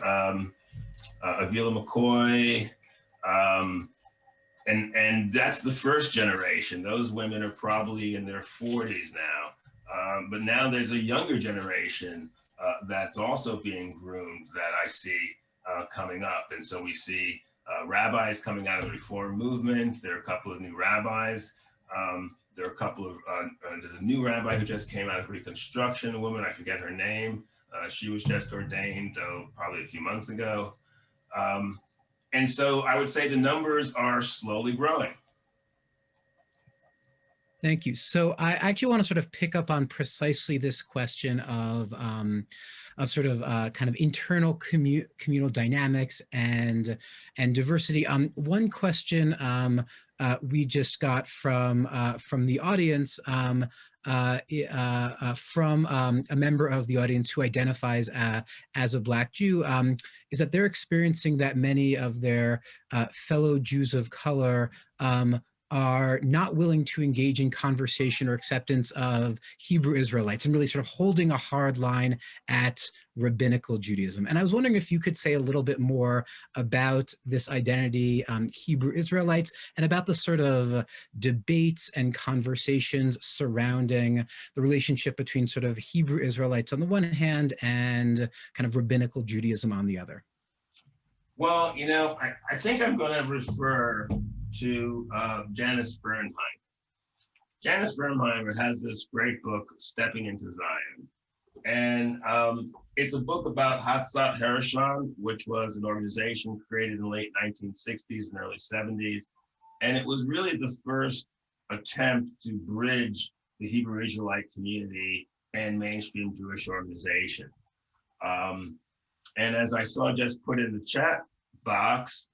Avila McCoy, and that's the first generation. Those women are probably in their 40s now. But now there's a younger generation that's also being groomed that I see coming up. And so we see rabbis coming out of the Reform movement. There are a couple of new rabbis. There are a couple of, there's a new rabbi who just came out of Reconstruction, a woman, I forget her name. She was just ordained, though, probably a few months ago. And so I would say the numbers are slowly growing. Thank you. So I actually want to sort of pick up on precisely this question of sort of kind of internal communal dynamics and diversity. One question we just got from the audience, from a member of the audience who identifies as a Black Jew, is that they're experiencing that many of their fellow Jews of color are not willing to engage in conversation or acceptance of Hebrew Israelites and really sort of holding a hard line at rabbinical Judaism. And I was wondering if you could say a little bit more about this identity, Hebrew Israelites, and about the sort of debates and conversations surrounding the relationship between sort of Hebrew Israelites on the one hand and kind of rabbinical Judaism on the other. Well, I think I'm going to refer to Janice Bernheim. Janice Bernheim has this great book, Stepping into Zion. And it's a book about Hatzat Harishon, which was an organization created in the late 1960s and early 70s. And it was really the first attempt to bridge the Hebrew Israelite community and mainstream Jewish organizations. And as I saw just put in the chat box,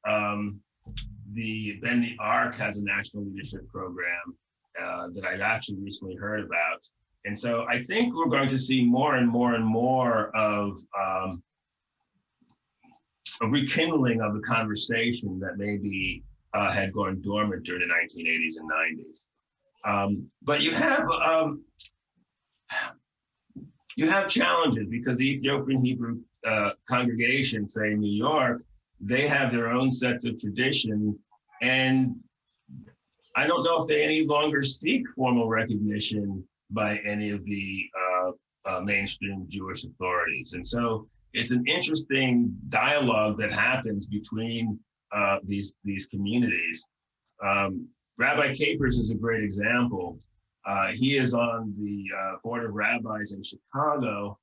the Bend the Arc has a national leadership program that I've actually recently heard about. And so I think we're going to see more and more and more of a rekindling of the conversation that maybe had gone dormant during the 1980s and 90s. But you have challenges because the Ethiopian Hebrew congregation, say in New York, they have their own sets of tradition, and I don't know if they any longer seek formal recognition by any of the mainstream Jewish authorities. And so it's an interesting dialogue that happens between these communities. Rabbi Capers is a great example. He is on the Board of Rabbis in Chicago,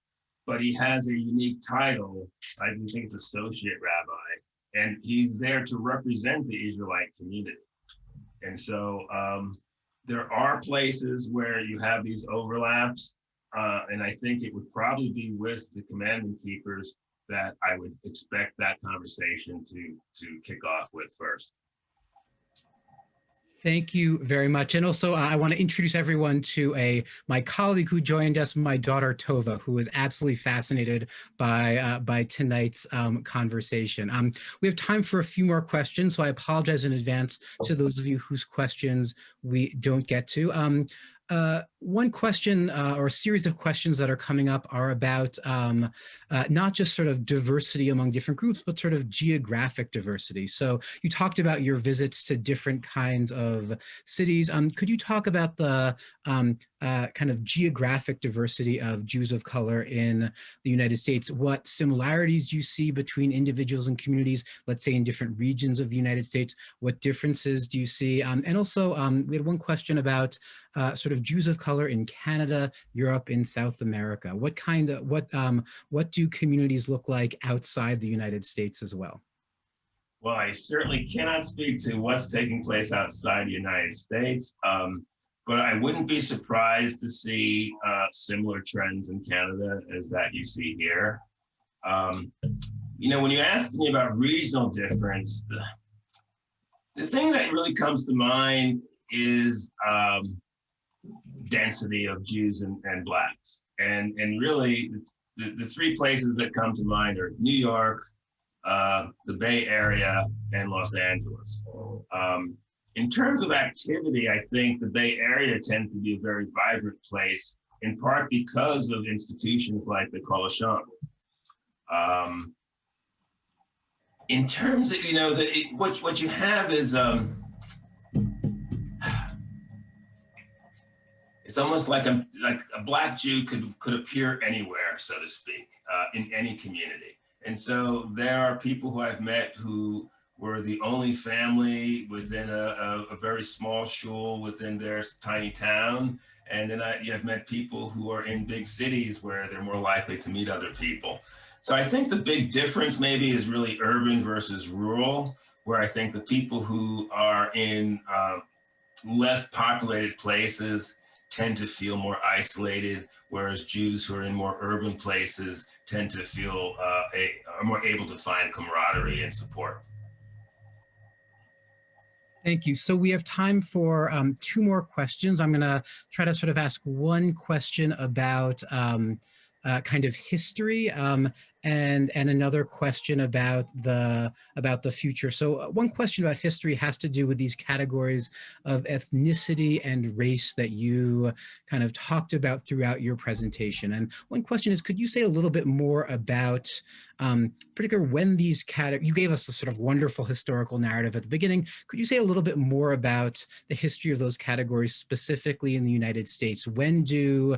but he has a unique title. I think it's associate rabbi, and he's there to represent the Israelite community. And so there are places where you have these overlaps, and I think it would probably be with the commandment keepers that I would expect that conversation to kick off with first. Thank you very much. And also, I want to introduce everyone to my colleague who joined us, my daughter Tova, who was absolutely fascinated by tonight's conversation. We have time for a few more questions, so I apologize in advance to those of you whose questions we don't get to. One question or a series of questions that are coming up are about not just sort of diversity among different groups, but sort of geographic diversity. So you talked about your visits to different kinds of cities. Could you talk about the kind of geographic diversity of Jews of color in the United States? What similarities do you see between individuals and communities, let's say in different regions of the United States? What differences do you see? And also, we had one question about sort of Jews of color in Canada, Europe, and South America. What do communities look like outside the United States as well? Well, I certainly cannot speak to what's taking place outside the United States, but I wouldn't be surprised to see similar trends in Canada as that you see here. You know, when you ask me about regional difference, the thing that really comes to mind is density of Jews and Blacks. And really, the three places that come to mind are New York, the Bay Area, and Los Angeles. In terms of activity, I think the Bay Area tends to be a very vibrant place, in part because of institutions like the Kolashon. In terms of, you know, what you have is, it's almost like a Black Jew could appear anywhere, so to speak, in any community. And so there are people who I've met who were the only family within a very small shul within their tiny town. And then I've met people who are in big cities where they're more likely to meet other people. So I think the big difference maybe is really urban versus rural, where I think the people who are in less populated places tend to feel more isolated, whereas Jews who are in more urban places tend to feel are more able to find camaraderie and support. Thank you. So we have time for two more questions. I'm going to try to sort of ask one question about kind of history and another question about the future. So one question about history has to do with these categories of ethnicity and race that you kind of talked about throughout your presentation. And one question is, could you say a little bit more about particularly when these categories, you gave us a sort of wonderful historical narrative at the beginning. Could you say a little bit more about the history of those categories specifically in the United States? When do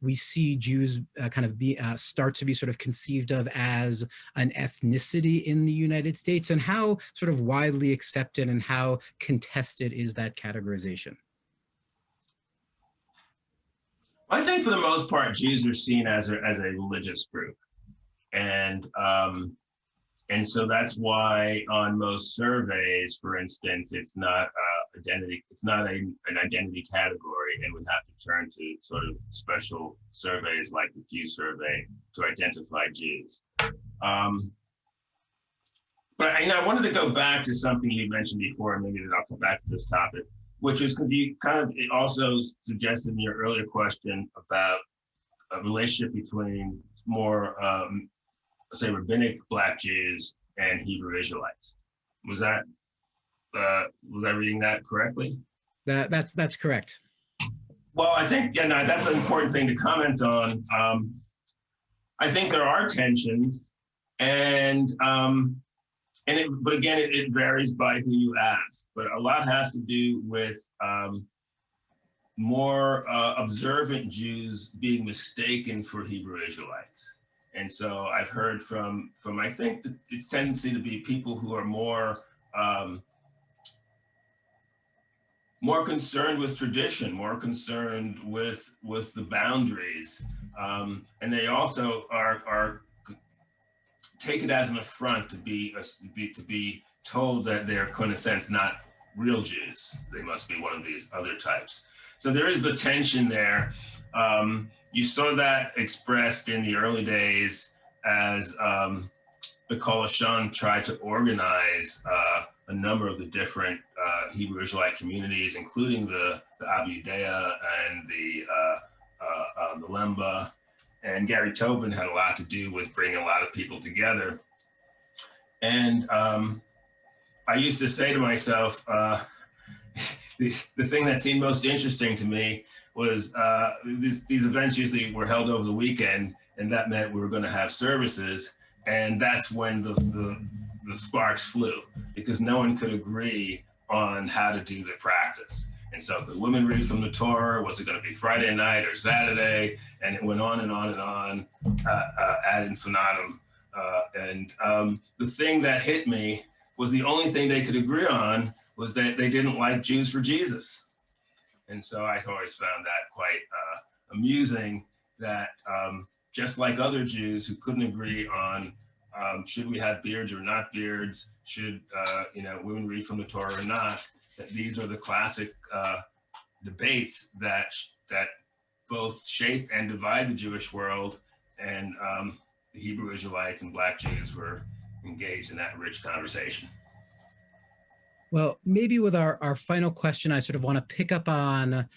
we see Jews kind of start to be sort of conceived of as an ethnicity in the United States, and how sort of widely accepted and how contested is that categorization? I think for the most part, Jews are seen as a religious group. And so that's why on most surveys, for instance, it's not identity, it's not an identity category, and would have to turn to sort of special surveys like the Pew survey to identify Jews. But I wanted to go back to something you mentioned before, and maybe then I'll come back to this topic, which is because you kind of also suggested in your earlier question about a relationship between more, say, rabbinic Black Jews and Hebrew Israelites. Was I reading that correctly? That's correct. Well, I think, yeah, no, that's an important thing to comment on. I think there are tensions, but again, it varies by who you ask. But a lot has to do with more observant Jews being mistaken for Hebrew Israelites. And so I've heard from I think its tendency to be people who are more more concerned with tradition, more concerned with the boundaries, and they also are take it as an affront to be told that they're, in a sense, not real Jews. They must be one of these other types. So there is the tension there. You saw that expressed in the early days as the Coalition tried to organize a number of the different Hebrew Israelite communities, including the Abu Yudea and the Lemba. And Gary Tobin had a lot to do with bringing a lot of people together. And I used to say to myself, the thing that seemed most interesting to me was these events usually were held over the weekend, and that meant we were going to have services. And that's when the sparks flew, because no one could agree on how to do the practice. And so could women read from the Torah? Was it going to be Friday night or Saturday? And it went on and on and on ad infinitum. The thing that hit me was the only thing they could agree on was that they didn't like Jews for Jesus. And so I always found that quite amusing, that just like other Jews who couldn't agree on should we have beards or not beards, should women read from the Torah or not, that these are the classic debates that both shape and divide the Jewish world, and the Hebrew Israelites and Black Jews were engaged in that rich conversation. Well, maybe with our final question, I sort of want to pick up on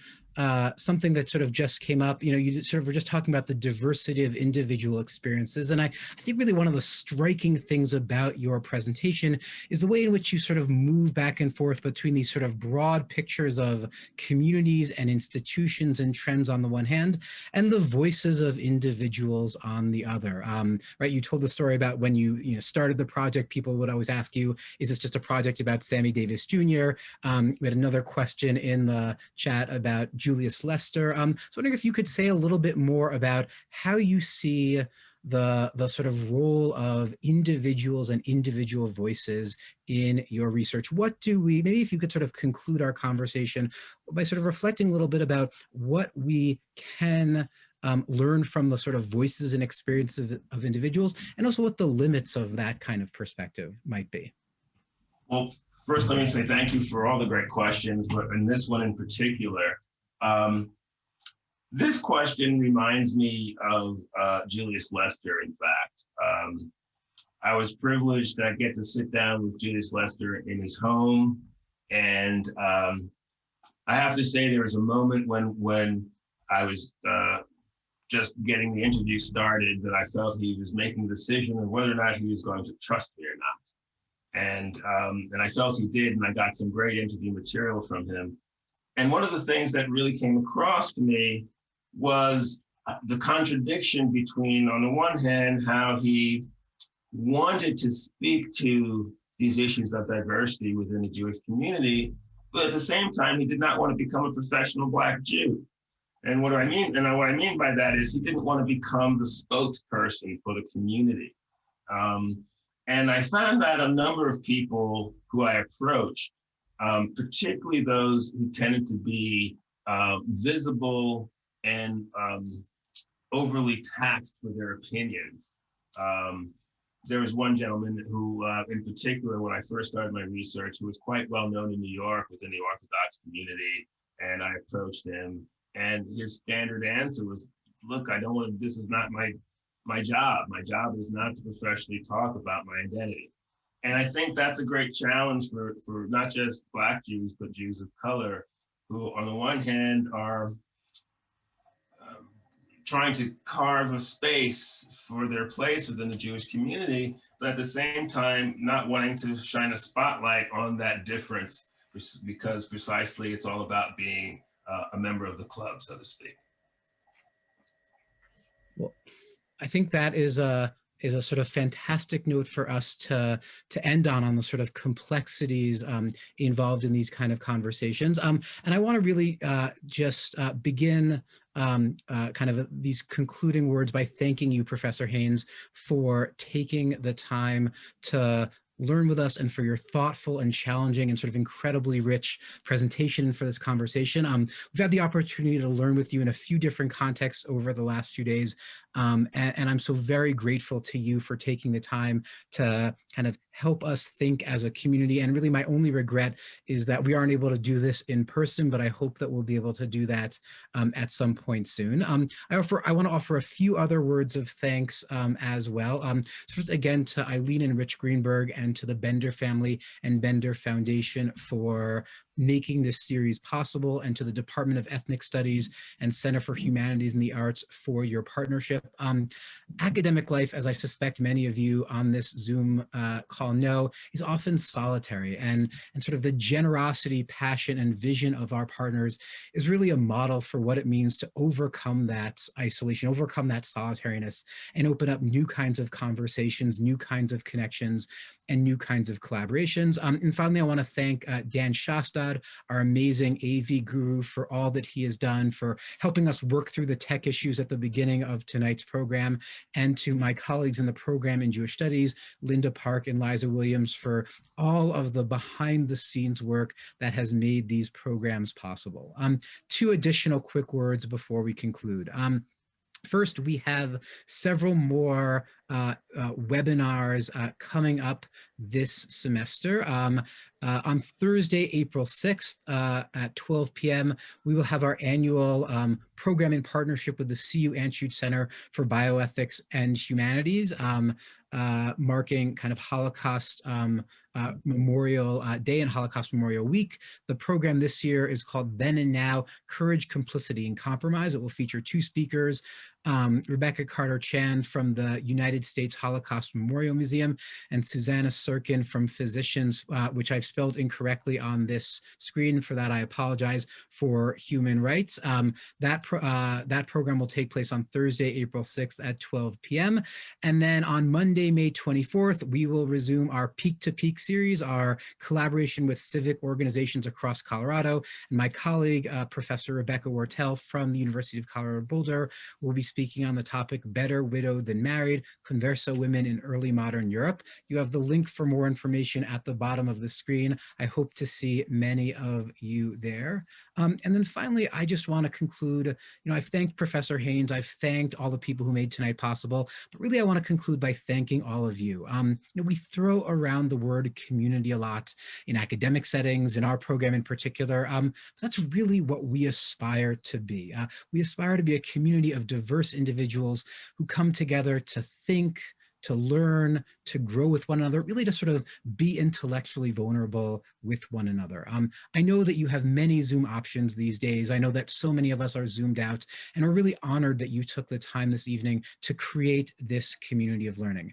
something that sort of just came up. You sort of were just talking about the diversity of individual experiences. And I think really one of the striking things about your presentation is the way in which you sort of move back and forth between these sort of broad pictures of communities and institutions and trends on the one hand, and the voices of individuals on the other. Right? You told the story about when you started the project, people would always ask you, is this just a project about Sammy Davis Jr.? We had another question in the chat about Julius Lester. So I'm wondering if you could say a little bit more about how you see the sort of role of individuals and individual voices in your research. Maybe if you could sort of conclude our conversation by sort of reflecting a little bit about what we can learn from the sort of voices and experiences of individuals, and also what the limits of that kind of perspective might be. Well, first, let me say thank you for all the great questions, but in this one in particular, this question reminds me of Julius Lester, in fact. I was privileged to get to sit down with Julius Lester in his home. And I have to say there was a moment when I was just getting the interview started that I felt he was making a decision of whether or not he was going to trust me or not. And I felt he did, and I got some great interview material from him. And one of the things that really came across to me was the contradiction between, on the one hand, how he wanted to speak to these issues of diversity within the Jewish community, but at the same time, he did not want to become a professional Black Jew. And what I mean by that is he didn't want to become the spokesperson for the community. And I found that a number of people who I approached, particularly those who tended to be visible and overly taxed for their opinions. There was one gentleman who, in particular, when I first started my research, who was quite well known in New York within the Orthodox community, and I approached him, and his standard answer was, look, this is not my job. My job is not to professionally talk about my identity. And I think that's a great challenge for not just Black Jews, but Jews of color, who on the one hand are trying to carve a space for their place within the Jewish community, but at the same time, not wanting to shine a spotlight on that difference, because precisely it's all about being a member of the club, so to speak. Well, I think that is a sort of fantastic note for us to end on the sort of complexities involved in these kind of conversations. And I want to really just begin kind of these concluding words by thanking you, Professor Haynes, for taking the time to learn with us and for your thoughtful and challenging and sort of incredibly rich presentation for this conversation. We've had the opportunity to learn with you in a few different contexts over the last few days. And I'm so very grateful to you for taking the time to kind of help us think as a community. And really my only regret is that we aren't able to do this in person, but I hope that we'll be able to do that at some point soon. I want to offer a few other words of thanks as well. First, again, to Eileen and Rich Greenberg and to the Bender family and Bender Foundation for making this series possible, and to the Department of Ethnic Studies and Center for Humanities and the Arts for your partnership. Academic life, as I suspect many of you on this Zoom call know, is often solitary, and sort of the generosity, passion, and vision of our partners is really a model for what it means to overcome that isolation, overcome that solitariness, and open up new kinds of conversations, new kinds of connections, and new kinds of collaborations. And finally, I want to thank Dan Shastad, our amazing AV guru, for all that he has done, for helping us work through the tech issues at the beginning of tonight's program, and to my colleagues in the program in Jewish Studies, Linda Park and Liza Williams, for all of the behind the scenes work that has made these programs possible. Two additional quick words before we conclude. First, we have several more webinars coming up this semester. On Thursday, April 6th at 12 p.m., we will have our annual program in partnership with the CU Anschutz Center for Bioethics and Humanities, marking kind of Holocaust Memorial Day and Holocaust Memorial Week. The program this year is called Then and Now, Courage, Complicity, and Compromise. It will feature two speakers, Rebecca Carter-Chan from the United States Holocaust Memorial Museum and Susanna Sirkin from Physicians, which I've spelled incorrectly on this screen. For that, I apologize, for Human Rights. That program will take place on Thursday, April 6th at 12 p.m. And then on Monday, May 24th, we will resume our Peak to Peak series, our collaboration with civic organizations across Colorado. And my colleague, Professor Rebecca Wortel from the University of Colorado Boulder, will be speaking on the topic Better Widowed Than Married, Converso Women in Early Modern Europe. You have the link for more information at the bottom of the screen. I hope to see many of you there. And then finally, I just want to conclude, I've thanked Professor Haynes, I've thanked all the people who made tonight possible, but really I want to conclude by thanking all of you. We throw around the word community a lot in academic settings, in our program in particular. That's really what we aspire to be. We aspire to be a community of diverse individuals who come together to think, to learn, to grow with one another, really to sort of be intellectually vulnerable with one another. I know that you have many Zoom options these days. I know that so many of us are Zoomed out, and are really honored that you took the time this evening to create this community of learning.